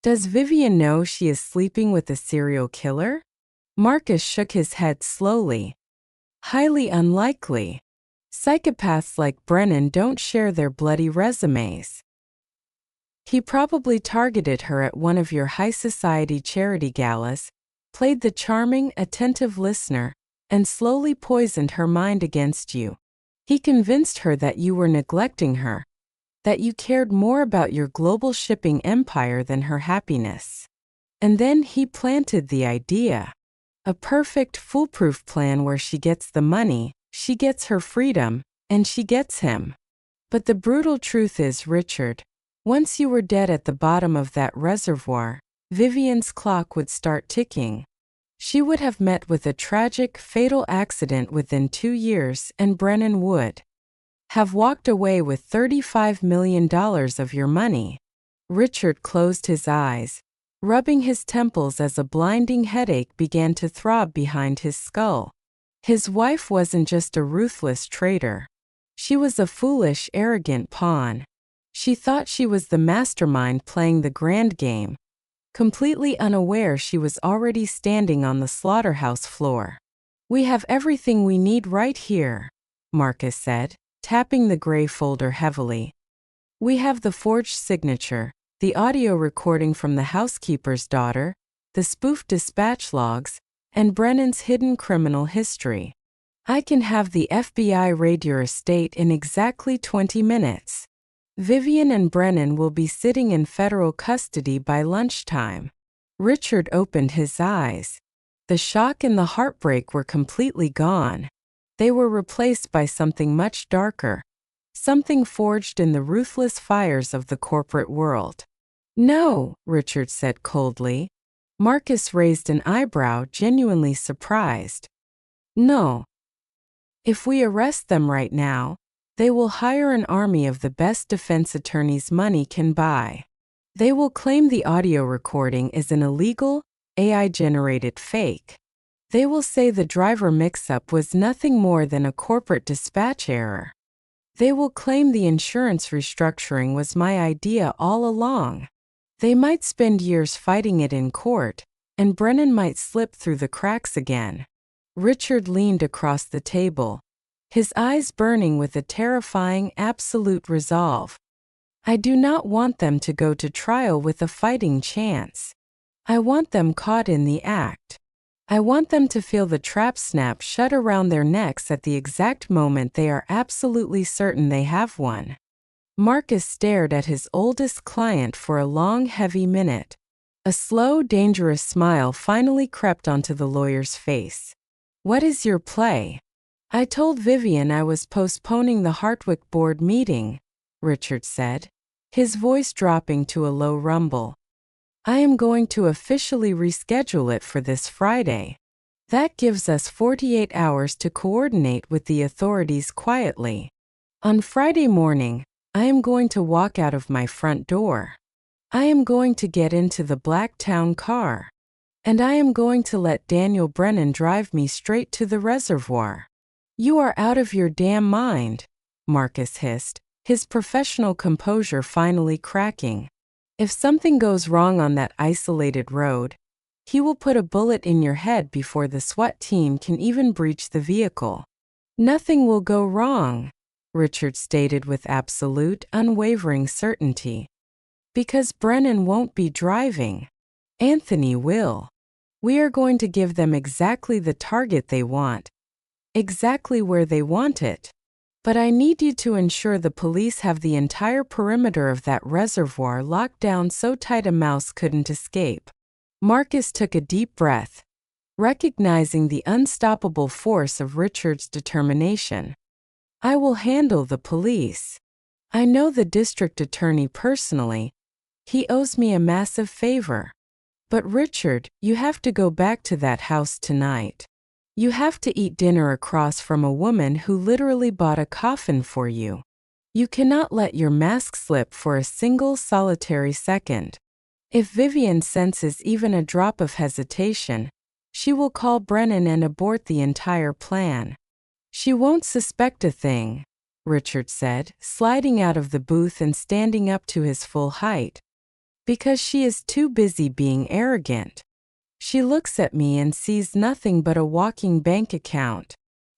[SPEAKER 1] Does Vivian know she is sleeping with a serial killer? Marcus shook his head slowly. Highly unlikely. Psychopaths like Brennan don't share their bloody resumes. He probably targeted her at one of your high society charity galas, played the charming, attentive listener, and slowly poisoned her mind against you. He convinced her that you were neglecting her, that you cared more about your global shipping empire than her happiness. And then he planted the idea. A perfect, foolproof plan where she gets the money, she gets her freedom, and she gets him. But the brutal truth is, Richard, once you were dead at the bottom of that reservoir, Vivian's clock would start ticking. She would have met with a tragic, fatal accident within 2 years, and Brennan would have walked away with $35 million of your money. Richard closed his eyes, rubbing his temples as a blinding headache began to throb behind his skull. His wife wasn't just a ruthless traitor. She was a foolish, arrogant pawn. She thought she was the mastermind playing the grand game, completely unaware she was already standing on the slaughterhouse floor. "We have everything we need right here," Marcus said, tapping the gray folder heavily. "We have the forged signature, the audio recording from the housekeeper's daughter, the spoofed dispatch logs, and Brennan's hidden criminal history. I can have the FBI raid your estate in exactly 20 minutes. Vivian and Brennan will be sitting in federal custody by lunchtime." Richard opened his eyes. The shock and the heartbreak were completely gone. They were replaced by something much darker, something forged in the ruthless fires of the corporate world. "No," Richard said coldly. Marcus raised an eyebrow, genuinely surprised. "No. If we arrest them right now, they will hire an army of the best defense attorneys money can buy. They will claim the audio recording is an illegal, AI-generated fake. They will say the driver mix-up was nothing more than a corporate dispatch error. They will claim the insurance restructuring was my idea all along. They might spend years fighting it in court, and Brennan might slip through the cracks again." Richard leaned across the table, his eyes burning with a terrifying, absolute resolve. "I do not want them to go to trial with a fighting chance. I want them caught in the act. I want them to feel the trap snap shut around their necks at the exact moment they are absolutely certain they have one." Marcus stared at his oldest client for a long, heavy minute. A slow, dangerous smile finally crept onto the lawyer's face. "What is your play?" "I told Vivian I was postponing the Hartwick board meeting," Richard said, his voice dropping to a low rumble. "I am going to officially reschedule it for this Friday. That gives us 48 hours to coordinate with the authorities quietly. On Friday morning, I am going to walk out of my front door. I am going to get into the black town car. And I am going to let Daniel Brennan drive me straight to the reservoir." "You are out of your damn mind," Marcus hissed, his professional composure finally cracking. "If something goes wrong on that isolated road, he will put a bullet in your head before the SWAT team can even breach the vehicle." "Nothing will go wrong," Richard stated with absolute, unwavering certainty. "Because Brennan won't be driving. Anthony will. We are going to give them exactly the target they want, exactly where they want it. But I need you to ensure the police have the entire perimeter of that reservoir locked down so tight a mouse couldn't escape." Marcus took a deep breath, recognizing the unstoppable force of Richard's determination. "I will handle the police. I know the district attorney personally. He owes me a massive favor. But Richard, you have to go back to that house tonight. You have to eat dinner across from a woman who literally bought a coffin for you. You cannot let your mask slip for a single solitary second. If Vivian senses even a drop of hesitation, she will call Brennan and abort the entire plan. She won't suspect a thing," Richard said, sliding out of the booth and standing up to his full height. "Because she is too busy being arrogant. She looks at me and sees nothing but a walking bank account.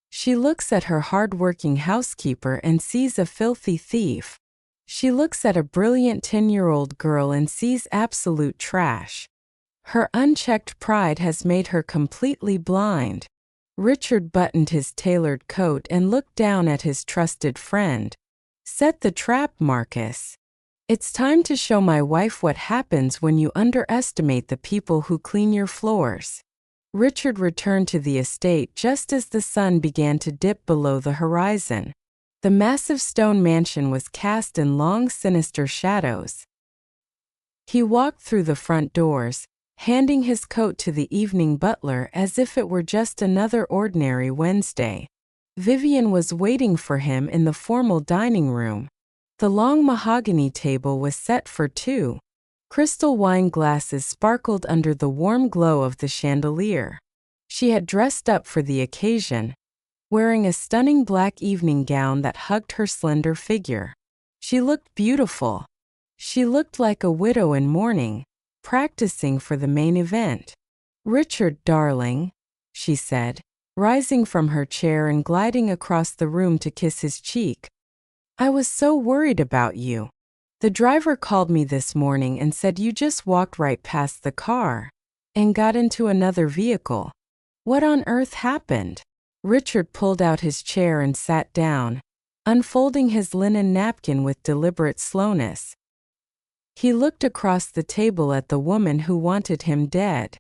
[SPEAKER 1] She looks at her hard-working housekeeper and sees a filthy thief. She looks at a brilliant 10-year-old girl and sees absolute trash. Her unchecked pride has made her completely blind." Richard buttoned his tailored coat and looked down at his trusted friend. "Set the trap, Marcus. It's time to show my wife what happens when you underestimate the people who clean your floors." Richard returned to the estate just as the sun began to dip below the horizon. The massive stone mansion was cast in long, sinister shadows. He walked through the front doors, handing his coat to the evening butler as if it were just another ordinary Wednesday. Vivian was waiting for him in the formal dining room. The long mahogany table was set for two, Crystal wine glasses sparkled under the warm glow of the chandelier. She had dressed up for the occasion, wearing a stunning black evening gown that hugged her slender figure. She looked beautiful. She looked like a widow in mourning, practicing for the main event. "Richard, darling," she said, rising from her chair and gliding across the room to kiss his cheek. "I was so worried about you. The driver called me this morning and said you just walked right past the car and got into another vehicle. What on earth happened?" Richard pulled out his chair and sat down, unfolding his linen napkin with deliberate slowness. He looked across the table at the woman who wanted him dead.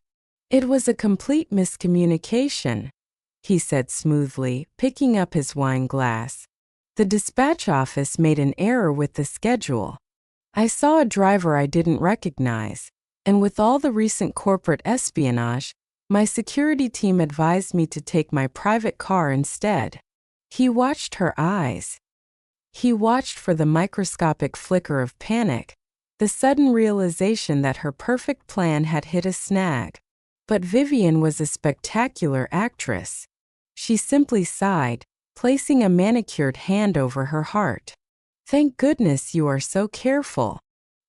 [SPEAKER 1] "It was a complete miscommunication," he said smoothly, picking up his wine glass. "The dispatch office made an error with the schedule. I saw a driver I didn't recognize, and with all the recent corporate espionage, my security team advised me to take my private car instead." He watched her eyes. He watched for the microscopic flicker of panic, the sudden realization that her perfect plan had hit a snag. But Vivian was a spectacular actress. She simply sighed, placing a manicured hand over her heart. "Thank goodness you are so careful.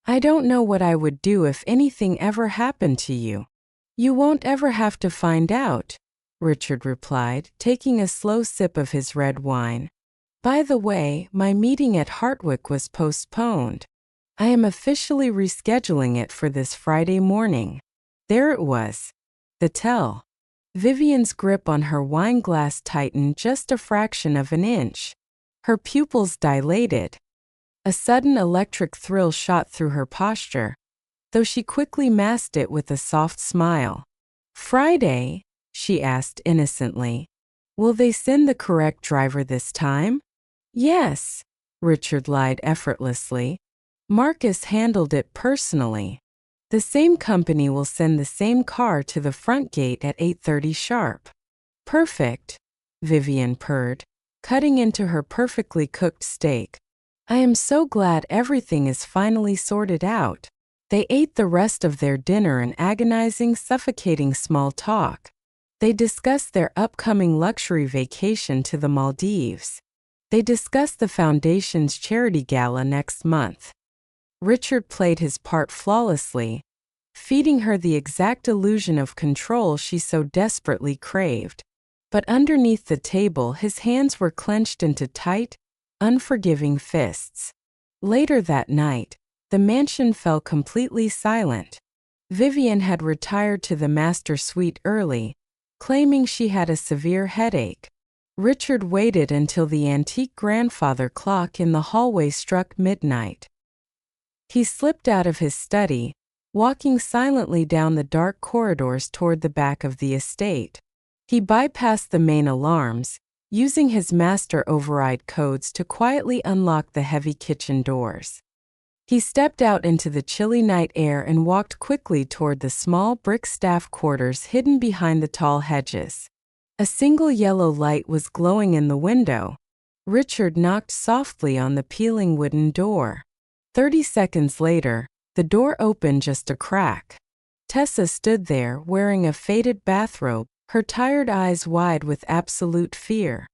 [SPEAKER 1] I don't know what I would do if anything ever happened to you." "You won't ever have to find out," Richard replied, taking a slow sip of his red wine. "By the way, my meeting at Hartwick was postponed. I am officially rescheduling it for this Friday morning." There it was. The tell. Vivian's grip on her wine glass tightened just a fraction of an inch. Her pupils dilated. A sudden electric thrill shot through her posture, though she quickly masked it with a soft smile. "Friday?" she asked innocently. "Will they send the correct driver this time?" "Yes," Richard lied effortlessly. "Marcus handled it personally. The same company will send the same car to the front gate at 8:30 sharp." "Perfect," Vivian purred, cutting into her perfectly cooked steak. "I am so glad everything is finally sorted out." They ate the rest of their dinner in agonizing, suffocating small talk. They discussed their upcoming luxury vacation to the Maldives. They discussed the Foundation's charity gala next month. Richard played his part flawlessly, feeding her the exact illusion of control she so desperately craved. But underneath the table, his hands were clenched into tight, unforgiving fists. Later that night, the mansion fell completely silent. Vivian had retired to the master suite early, claiming she had a severe headache. Richard waited until the antique grandfather clock in the hallway struck midnight. He slipped out of his study, walking silently down the dark corridors toward the back of the estate. He bypassed the main alarms, using his master override codes to quietly unlock the heavy kitchen doors. He stepped out into the chilly night air and walked quickly toward the small brick staff quarters hidden behind the tall hedges. A single yellow light was glowing in the window. Richard knocked softly on the peeling wooden door. 30 seconds later, the door opened just a crack. Tessa stood there wearing a faded bathrobe, her tired eyes wide with absolute fear.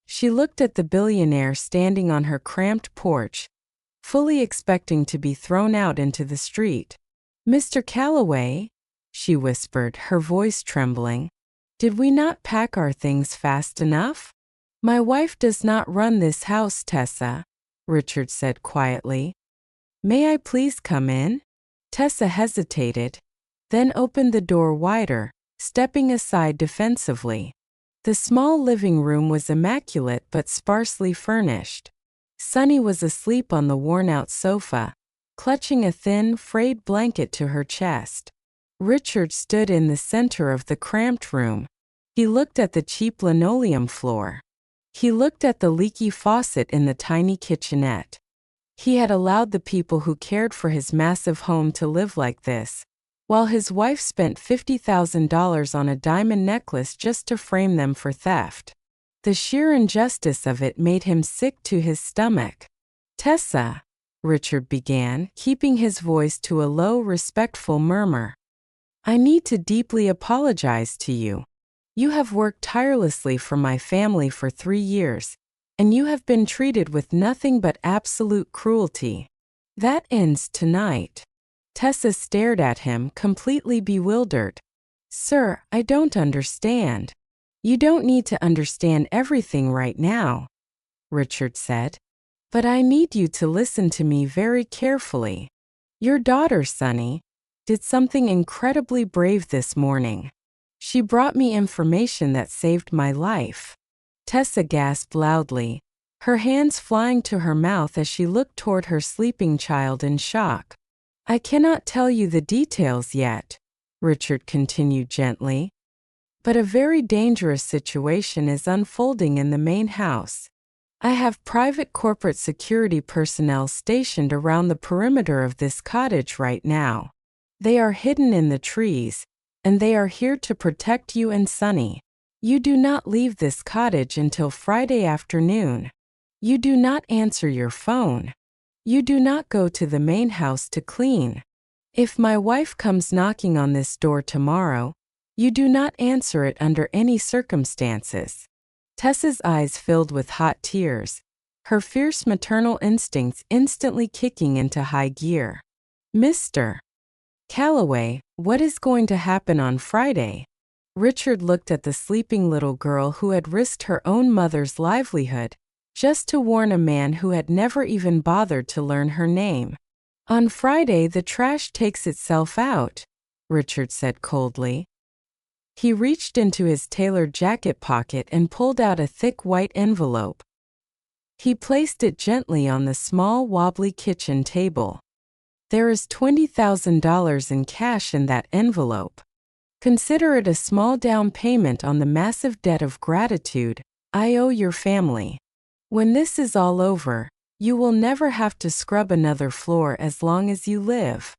[SPEAKER 1] She looked at the billionaire standing on her cramped porch, fully expecting to be thrown out into the street. "Mr. Calloway," she whispered, her voice trembling, "did we not pack our things fast enough?" "My wife does not run this house, Tessa," Richard said quietly. "May I please come in?" Tessa hesitated, then opened the door wider, stepping aside defensively. The small living room was immaculate but sparsely furnished. Sunny was asleep on the worn-out sofa, clutching a thin, frayed blanket to her chest. Richard stood in the center of the cramped room. He looked at the cheap linoleum floor. He looked at the leaky faucet in the tiny kitchenette. He had allowed the people who cared for his massive home to live like this, while his wife spent $50,000 on a diamond necklace just to frame them for theft. The sheer injustice of it made him sick to his stomach. "Tessa," Richard began, keeping his voice to a low, respectful murmur. "I need to deeply apologize to you. You have worked tirelessly for my family for 3 years, and you have been treated with nothing but absolute cruelty. That ends tonight." Tessa stared at him, completely bewildered. "Sir, I don't understand." "You don't need to understand everything right now," Richard said. "But I need you to listen to me very carefully. Your daughter, Sonny, did something incredibly brave this morning. She brought me information that saved my life." Tessa gasped loudly, her hands flying to her mouth as she looked toward her sleeping child in shock. "I cannot tell you the details yet," Richard continued gently, "but a very dangerous situation is unfolding in the main house. I have private corporate security personnel stationed around the perimeter of this cottage right now. They are hidden in the trees, and they are here to protect you and Sonny. You do not leave this cottage until Friday afternoon. You do not answer your phone. You do not go to the main house to clean. If my wife comes knocking on this door tomorrow, you do not answer it under any circumstances." Tessa's eyes filled with hot tears, her fierce maternal instincts instantly kicking into high gear. "Mr. Calloway, what is going to happen on Friday?" Richard looked at the sleeping little girl who had risked her own mother's livelihood just to warn a man who had never even bothered to learn her name. "On Friday the trash takes itself out," Richard said coldly. He reached into his tailored jacket pocket and pulled out a thick white envelope. He placed it gently on the small, wobbly kitchen table. "There is $20,000 in cash in that envelope. Consider it a small down payment on the massive debt of gratitude I owe your family. When this is all over, you will never have to scrub another floor as long as you live.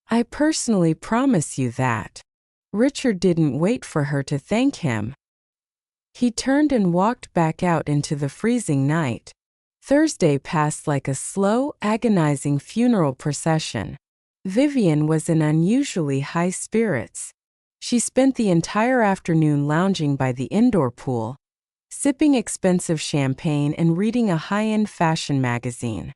[SPEAKER 1] I personally promise you that." Richard didn't wait for her to thank him. He turned and walked back out into the freezing night. Thursday passed like a slow, agonizing funeral procession. Vivian was in unusually high spirits. She spent the entire afternoon lounging by the indoor pool, sipping expensive champagne and reading a high-end fashion magazine.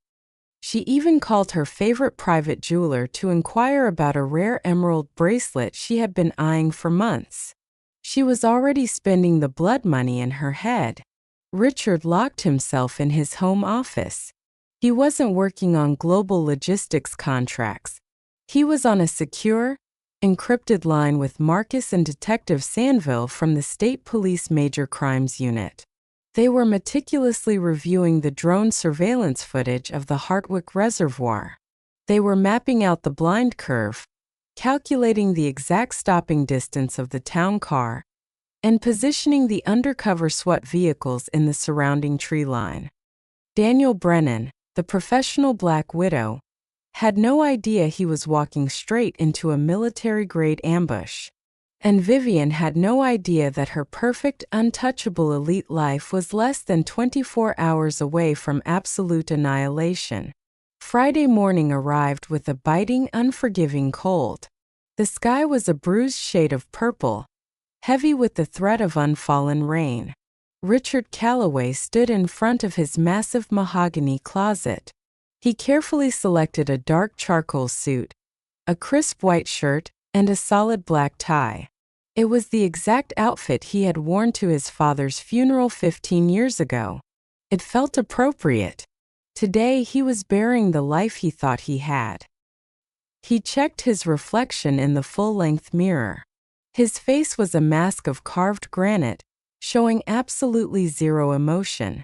[SPEAKER 1] She even called her favorite private jeweler to inquire about a rare emerald bracelet she had been eyeing for months. She was already spending the blood money in her head. Richard locked himself in his home office. He wasn't working on global logistics contracts. He was on a secure, encrypted line with Marcus and Detective Sandville from the State Police Major Crimes Unit. They were meticulously reviewing the drone surveillance footage of the Hartwick Reservoir. They were mapping out the blind curve, calculating the exact stopping distance of the town car, and positioning the undercover SWAT vehicles in the surrounding tree line. Daniel Brennan, the professional Black Widow, had no idea he was walking straight into a military-grade ambush. And Vivian had no idea that her perfect, untouchable elite life was less than 24 hours away from absolute annihilation. Friday morning arrived with a biting, unforgiving cold. The sky was a bruised shade of purple, heavy with the threat of unfallen rain. Richard Calloway stood in front of his massive mahogany closet. He carefully selected a dark charcoal suit, a crisp white shirt, and a solid black tie. It was the exact outfit he had worn to his father's funeral 15 years ago. It felt appropriate. Today he was bearing the life he thought he had. He checked his reflection in the full-length mirror. His face was a mask of carved granite, showing absolutely zero emotion.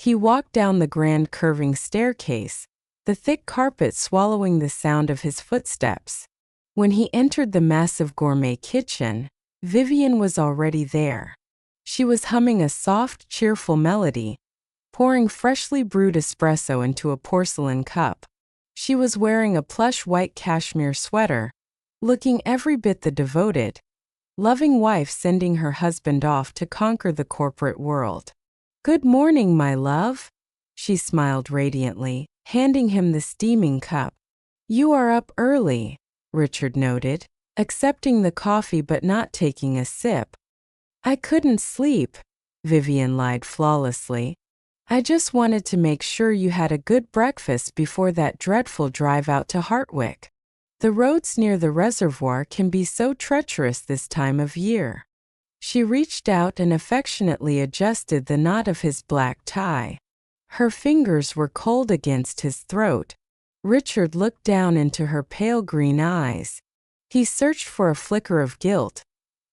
[SPEAKER 1] He walked down the grand curving staircase, the thick carpet swallowing the sound of his footsteps. When he entered the massive gourmet kitchen, Vivian was already there. She was humming a soft, cheerful melody, pouring freshly brewed espresso into a porcelain cup. She was wearing a plush white cashmere sweater, looking every bit the devoted, loving wife sending her husband off to conquer the corporate world. "Good morning, my love," she smiled radiantly, handing him the steaming cup. "You are up early," Richard noted, accepting the coffee but not taking a sip. "I couldn't sleep," Vivian lied flawlessly. "I just wanted to make sure you had a good breakfast before that dreadful drive out to Hartwick. The roads near the reservoir can be so treacherous this time of year." She reached out and affectionately adjusted the knot of his black tie. Her fingers were cold against his throat. Richard looked down into her pale green eyes. He searched for a flicker of guilt,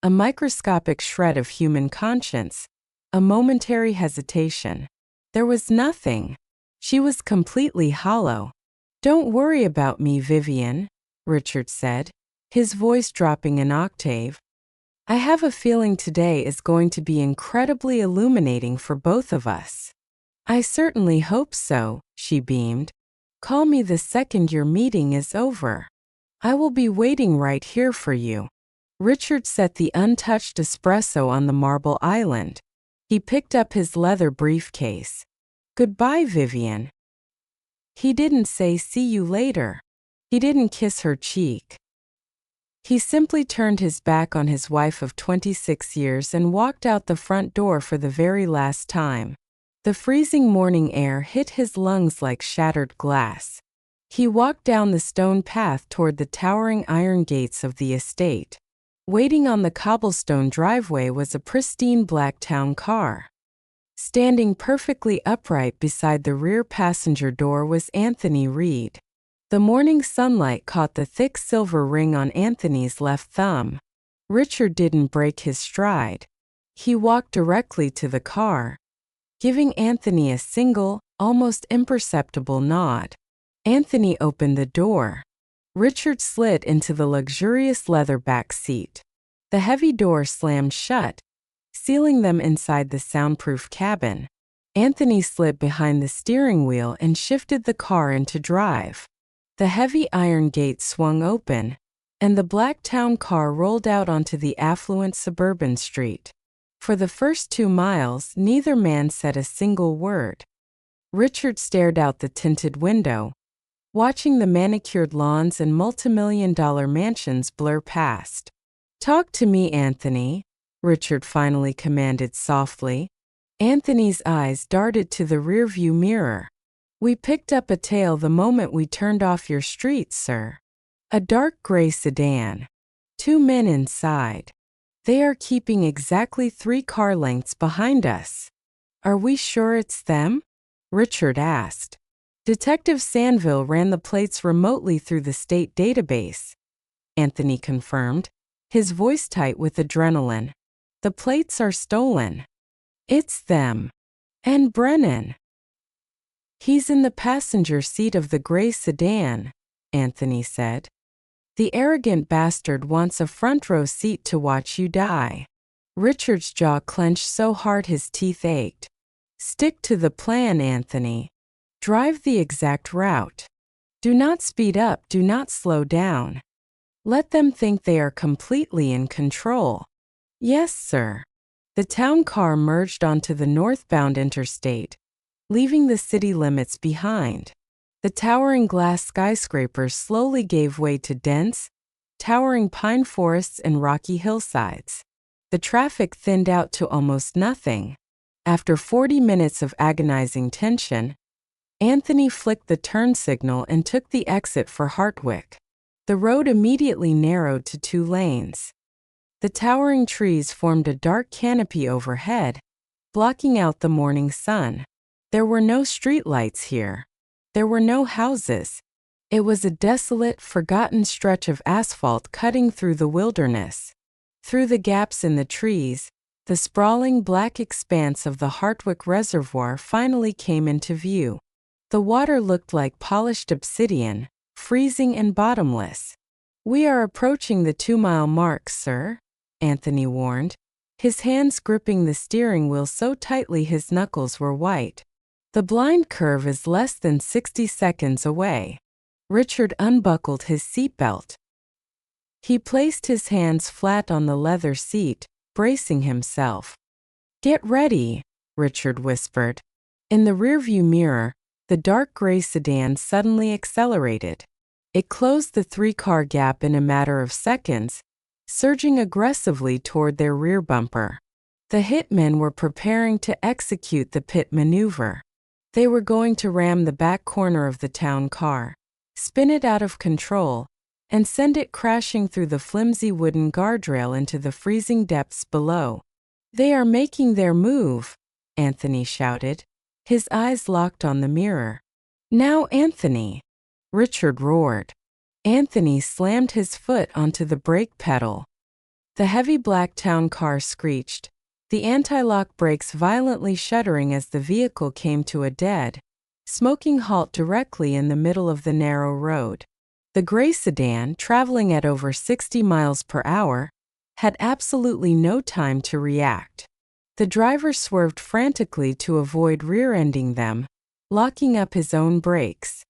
[SPEAKER 1] a microscopic shred of human conscience, a momentary hesitation. There was nothing. She was completely hollow. "Don't worry about me, Vivian," Richard said, his voice dropping an octave. "I have a feeling today is going to be incredibly illuminating for both of us." "I certainly hope so," she beamed. "Call me the second your meeting is over. I will be waiting right here for you." Richard set the untouched espresso on the marble island. He picked up his leather briefcase. "Goodbye, Vivian." He didn't say "see you later." He didn't kiss her cheek. He simply turned his back on his wife of 26 years and walked out the front door for the very last time. The freezing morning air hit his lungs like shattered glass. He walked down the stone path toward the towering iron gates of the estate. Waiting on the cobblestone driveway was a pristine black town car. Standing perfectly upright beside the rear passenger door was Anthony Reed. The morning sunlight caught the thick silver ring on Anthony's left thumb. Richard didn't break his stride. He walked directly to the car, giving Anthony a single, almost imperceptible nod. Anthony opened the door. Richard slid into the luxurious leather back seat. The heavy door slammed shut, sealing them inside the soundproof cabin. Anthony slid behind the steering wheel and shifted the car into drive. The heavy iron gate swung open, and the black town car rolled out onto the affluent suburban street. For the first 2 miles, neither man said a single word. Richard stared out the tinted window, watching the manicured lawns and multimillion-dollar mansions blur past. "Talk to me, Anthony," Richard finally commanded softly. Anthony's eyes darted to the rearview mirror. "We picked up a tail the moment we turned off your street, sir. A dark gray sedan. 2 men inside. They are keeping exactly 3 car lengths behind us." "Are we sure it's them?" Richard asked. "Detective Sandville ran the plates remotely through the state database," Anthony confirmed, his voice tight with adrenaline. "The plates are stolen." "It's them. And Brennan. He's in the passenger seat of the gray sedan," Anthony said. "The arrogant bastard wants a front row seat to watch you die." Richard's jaw clenched so hard his teeth ached. "Stick to the plan, Anthony. Drive the exact route. Do not speed up, do not slow down. Let them think they are completely in control." "Yes, sir." The town car merged onto the northbound interstate, leaving the city limits behind. The towering glass skyscrapers slowly gave way to dense, towering pine forests and rocky hillsides. The traffic thinned out to almost nothing. After 40 minutes of agonizing tension, Anthony flicked the turn signal and took the exit for Hartwick. The road immediately narrowed to 2 lanes. The towering trees formed a dark canopy overhead, blocking out the morning sun. There were no streetlights here. There were no houses. It was a desolate, forgotten stretch of asphalt cutting through the wilderness. Through the gaps in the trees, the sprawling black expanse of the Hartwick Reservoir finally came into view. The water looked like polished obsidian, freezing and bottomless. "We are approaching the 2-mile mark, sir," Anthony warned, his hands gripping the steering wheel so tightly his knuckles were white. "The blind curve is less than 60 seconds away." Richard unbuckled his seatbelt. He placed his hands flat on the leather seat, bracing himself. "Get ready," Richard whispered. In the rearview mirror, the dark gray sedan suddenly accelerated. It closed the three-car gap in a matter of seconds, surging aggressively toward their rear bumper. The hitmen were preparing to execute the pit maneuver. They were going to ram the back corner of the town car, spin it out of control, and send it crashing through the flimsy wooden guardrail into the freezing depths below. "They are making their move," Anthony shouted, his eyes locked on the mirror. "Now, Anthony!" Richard roared. Anthony slammed his foot onto the brake pedal. The heavy black town car screeched, the anti-lock brakes violently shuddering as the vehicle came to a dead, smoking halt directly in the middle of the narrow road. The gray sedan, traveling at over 60 miles per hour, had absolutely no time to react. The driver swerved frantically to avoid rear-ending them, locking up his own brakes.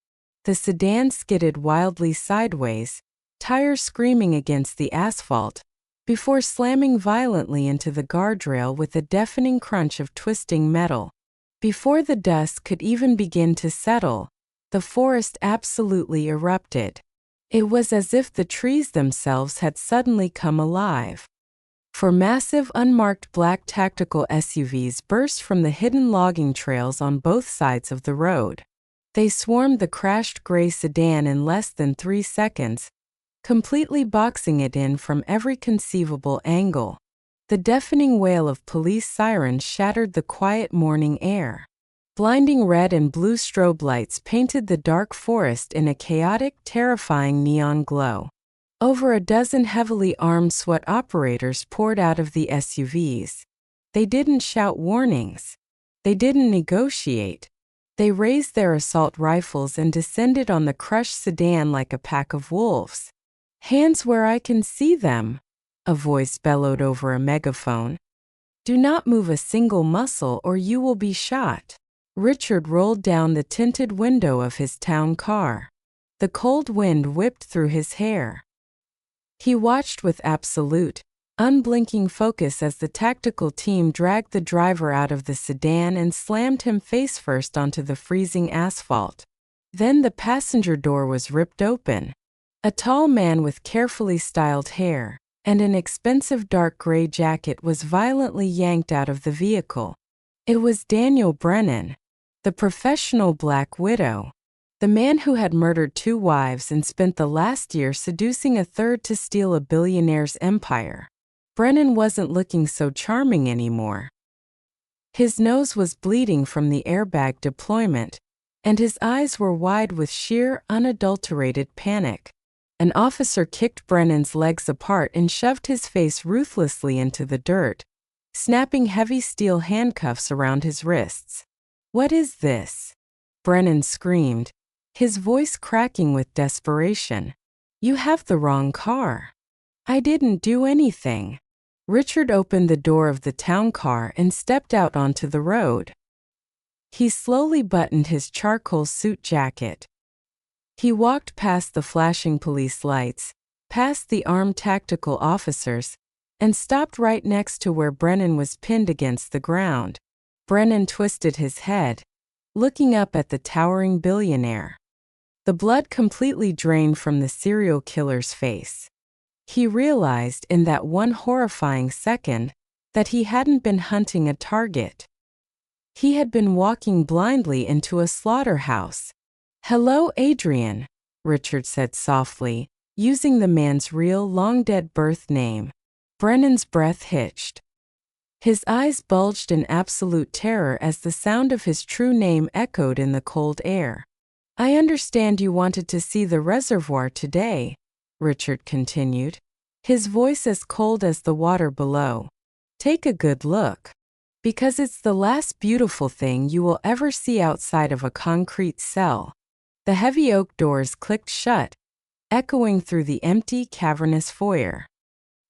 [SPEAKER 1] The sedan skidded wildly sideways, tires screaming against the asphalt, before slamming violently into the guardrail with a deafening crunch of twisting metal. Before the dust could even begin to settle, the forest absolutely erupted. It was as if the trees themselves had suddenly come alive. Four massive unmarked black tactical SUVs burst from the hidden logging trails on both sides of the road. They swarmed the crashed gray sedan in less than 3 seconds, completely boxing it in from every conceivable angle. The deafening wail of police sirens shattered the quiet morning air. Blinding red and blue strobe lights painted the dark forest in a chaotic, terrifying neon glow. Over a dozen heavily armed SWAT operators poured out of the SUVs. They didn't shout warnings. They didn't negotiate. They raised their assault rifles and descended on the crushed sedan like a pack of wolves. "Hands where I can see them," a voice bellowed over a megaphone. "Do not move a single muscle or you will be shot." Richard rolled down the tinted window of his town car. The cold wind whipped through his hair. He watched with absolute, unblinking focus as the tactical team dragged the driver out of the sedan and slammed him face-first onto the freezing asphalt. Then the passenger door was ripped open. A tall man with carefully styled hair and an expensive dark gray jacket was violently yanked out of the vehicle. It was Daniel Brennan, the professional Black Widow, the man who had murdered 2 wives and spent the last year seducing a third to steal a billionaire's empire. Brennan wasn't looking so charming anymore. His nose was bleeding from the airbag deployment, and his eyes were wide with sheer, unadulterated panic. An officer kicked Brennan's legs apart and shoved his face ruthlessly into the dirt, snapping heavy steel handcuffs around his wrists. "What is this?" Brennan screamed, his voice cracking with desperation. "You have the wrong car." "I didn't do anything." Richard opened the door of the town car and stepped out onto the road. He slowly buttoned his charcoal suit jacket. He walked past the flashing police lights, past the armed tactical officers, and stopped right next to where Brennan was pinned against the ground. Brennan twisted his head, looking up at the towering billionaire. The blood completely drained from the serial killer's face. He realized in that one horrifying second that he hadn't been hunting a target. He had been walking blindly into a slaughterhouse. "Hello, Adrian," Richard said softly, using the man's real long-dead birth name. Brennan's breath hitched. His eyes bulged in absolute terror as the sound of his true name echoed in the cold air. "I understand you wanted to see the reservoir today," Richard continued, his voice as cold as the water below. "Take a good look. Because it's the last beautiful thing you will ever see outside of a concrete cell." The heavy oak doors clicked shut, echoing through the empty, cavernous foyer.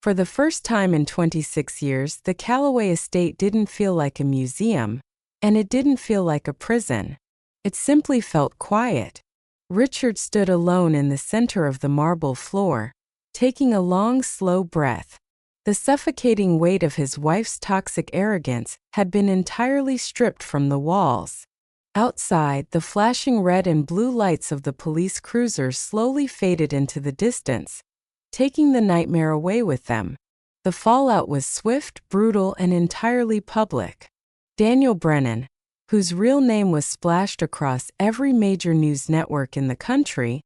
[SPEAKER 1] For the first time in 26 years, the Calloway estate didn't feel like a museum, and it didn't feel like a prison. It simply felt quiet. Richard stood alone in the center of the marble floor, taking a long, slow breath. The suffocating weight of his wife's toxic arrogance had been entirely stripped from the walls. Outside, the flashing red and blue lights of the police cruisers slowly faded into the distance, taking the nightmare away with them. The fallout was swift, brutal, and entirely public. Daniel Brennan, whose real name was splashed across every major news network in the country,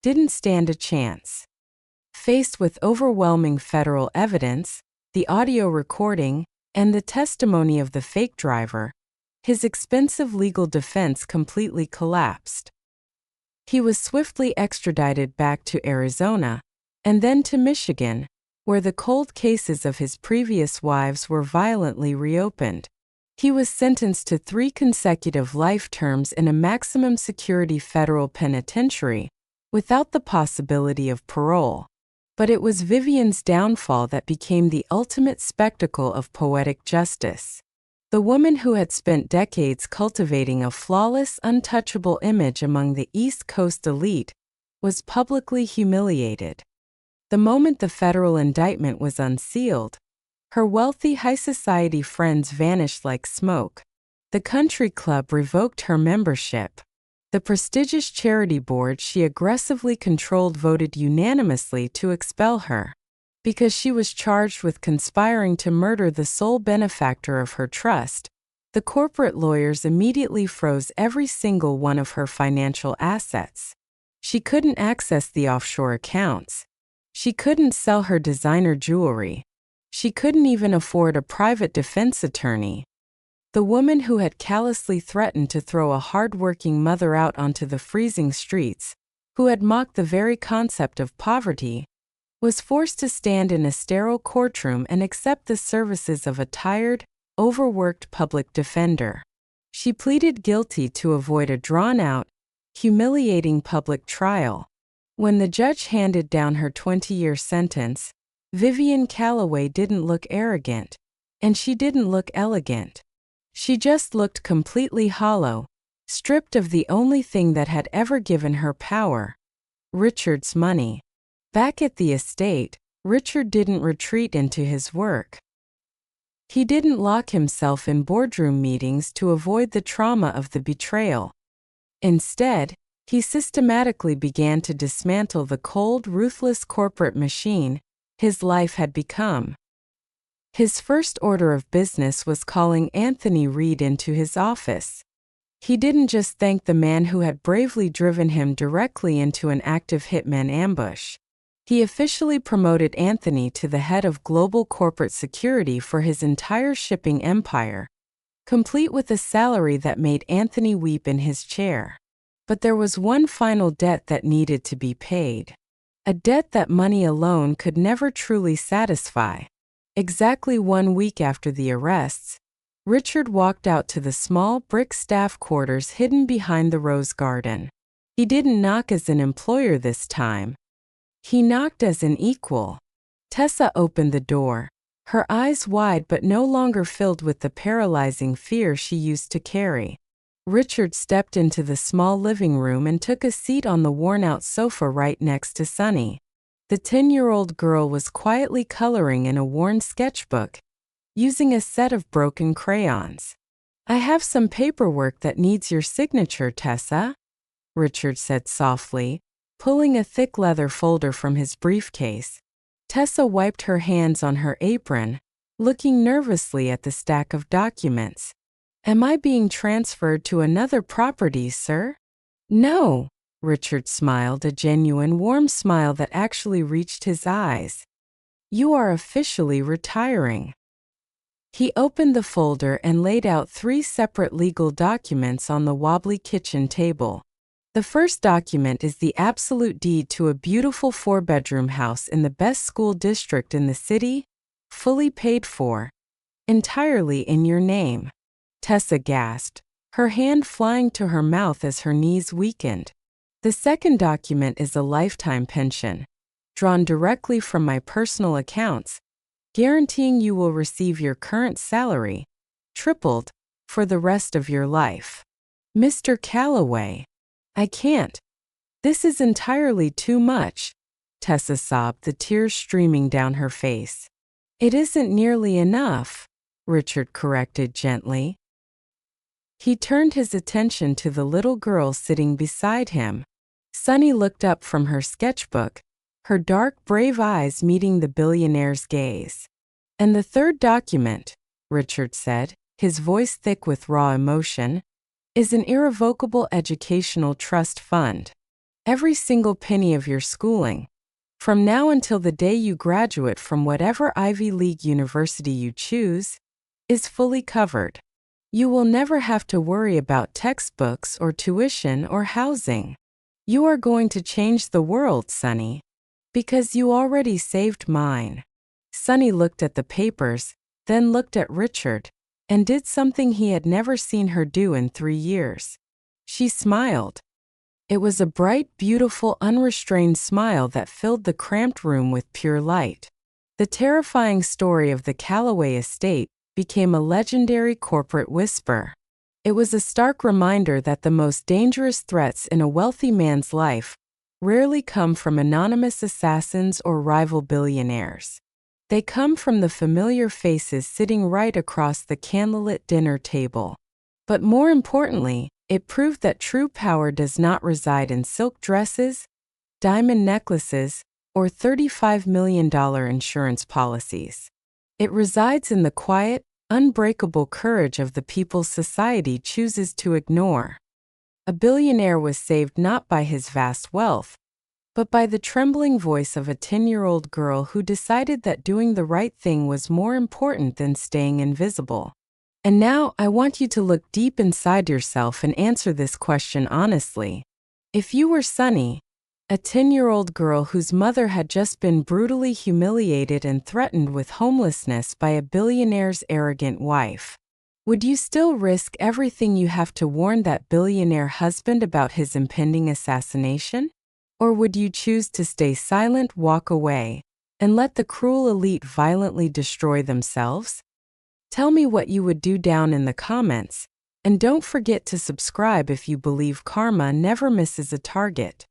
[SPEAKER 1] didn't stand a chance. Faced with overwhelming federal evidence, the audio recording, and the testimony of the fake driver, his expensive legal defense completely collapsed. He was swiftly extradited back to Arizona, and then to Michigan, where the cold cases of his previous wives were violently reopened. He was sentenced to 3 consecutive life terms in a maximum security federal penitentiary, without the possibility of parole. But it was Vivian's downfall that became the ultimate spectacle of poetic justice. The woman who had spent decades cultivating a flawless, untouchable image among the East Coast elite was publicly humiliated. The moment the federal indictment was unsealed, her wealthy high society friends vanished like smoke. The country club revoked her membership. The prestigious charity board she aggressively controlled voted unanimously to expel her. Because she was charged with conspiring to murder the sole benefactor of her trust, the corporate lawyers immediately froze every single one of her financial assets. She couldn't access the offshore accounts. She couldn't sell her designer jewelry. She couldn't even afford a private defense attorney. The woman who had callously threatened to throw a hard-working mother out onto the freezing streets, who had mocked the very concept of poverty, was forced to stand in a sterile courtroom and accept the services of a tired, overworked public defender. She pleaded guilty to avoid a drawn-out, humiliating public trial. When the judge handed down her 20-year sentence, Vivian Calloway didn't look arrogant, and she didn't look elegant. She just looked completely hollow, stripped of the only thing that had ever given her power: Richard's money. Back at the estate, Richard didn't retreat into his work. He didn't lock himself in boardroom meetings to avoid the trauma of the betrayal. Instead, he systematically began to dismantle the cold, ruthless corporate machine his life had become. His first order of business was calling Anthony Reed into his office. He didn't just thank the man who had bravely driven him directly into an active hitman ambush. He officially promoted Anthony to the head of global corporate security for his entire shipping empire, complete with a salary that made Anthony weep in his chair. But there was one final debt that needed to be paid. A debt that money alone could never truly satisfy. Exactly 1 week after the arrests, Richard walked out to the small brick staff quarters hidden behind the rose garden. He didn't knock as an employer this time. He knocked as an equal. Tessa opened the door, her eyes wide but no longer filled with the paralyzing fear she used to carry. Richard stepped into the small living room and took a seat on the worn-out sofa right next to Sunny. The 10-year-old girl was quietly coloring in a worn sketchbook, using a set of broken crayons. "I have some paperwork that needs your signature, Tessa," Richard said softly, pulling a thick leather folder from his briefcase. Tessa wiped her hands on her apron, looking nervously at the stack of documents. "Am I being transferred to another property, sir?" "No," Richard smiled, a genuine, warm smile that actually reached his eyes. "You are officially retiring." He opened the folder and laid out 3 separate legal documents on the wobbly kitchen table. The first document is the absolute deed to a beautiful 4-bedroom house in the best school district in the city, fully paid for, entirely in your name. Tessa gasped, her hand flying to her mouth as her knees weakened. The second document is a lifetime pension, drawn directly from my personal accounts, guaranteeing you will receive your current salary, tripled, for the rest of your life. "Mr. Calloway, I can't. This is entirely too much," Tessa sobbed, the tears streaming down her face. "It isn't nearly enough," Richard corrected gently. He turned his attention to the little girl sitting beside him. Sunny looked up from her sketchbook, her dark, brave eyes meeting the billionaire's gaze. "And the third document," Richard said, his voice thick with raw emotion, "is an irrevocable educational trust fund. Every single penny of your schooling, from now until the day you graduate from whatever Ivy League university you choose, is fully covered. You will never have to worry about textbooks or tuition or housing. You are going to change the world, Sunny, because you already saved mine." Sunny looked at the papers, then looked at Richard, and did something he had never seen her do in 3 years. She smiled. It was a bright, beautiful, unrestrained smile that filled the cramped room with pure light. The terrifying story of the Callaway estate became a legendary corporate whisper. It was a stark reminder that the most dangerous threats in a wealthy man's life rarely come from anonymous assassins or rival billionaires. They come from the familiar faces sitting right across the candlelit dinner table. But more importantly, it proved that true power does not reside in silk dresses, diamond necklaces, or $35 million insurance policies. It resides in the quiet, unbreakable courage of the people society chooses to ignore. A billionaire was saved not by his vast wealth, but by the trembling voice of a 10-year-old girl who decided that doing the right thing was more important than staying invisible. And now I want you to look deep inside yourself and answer this question honestly. If you were Sunny, a 10-year-old girl whose mother had just been brutally humiliated and threatened with homelessness by a billionaire's arrogant wife, would you still risk everything you have to warn that billionaire husband about his impending assassination? Or would you choose to stay silent, walk away, and let the cruel elite violently destroy themselves? Tell me what you would do down in the comments, and don't forget to subscribe if you believe karma never misses a target.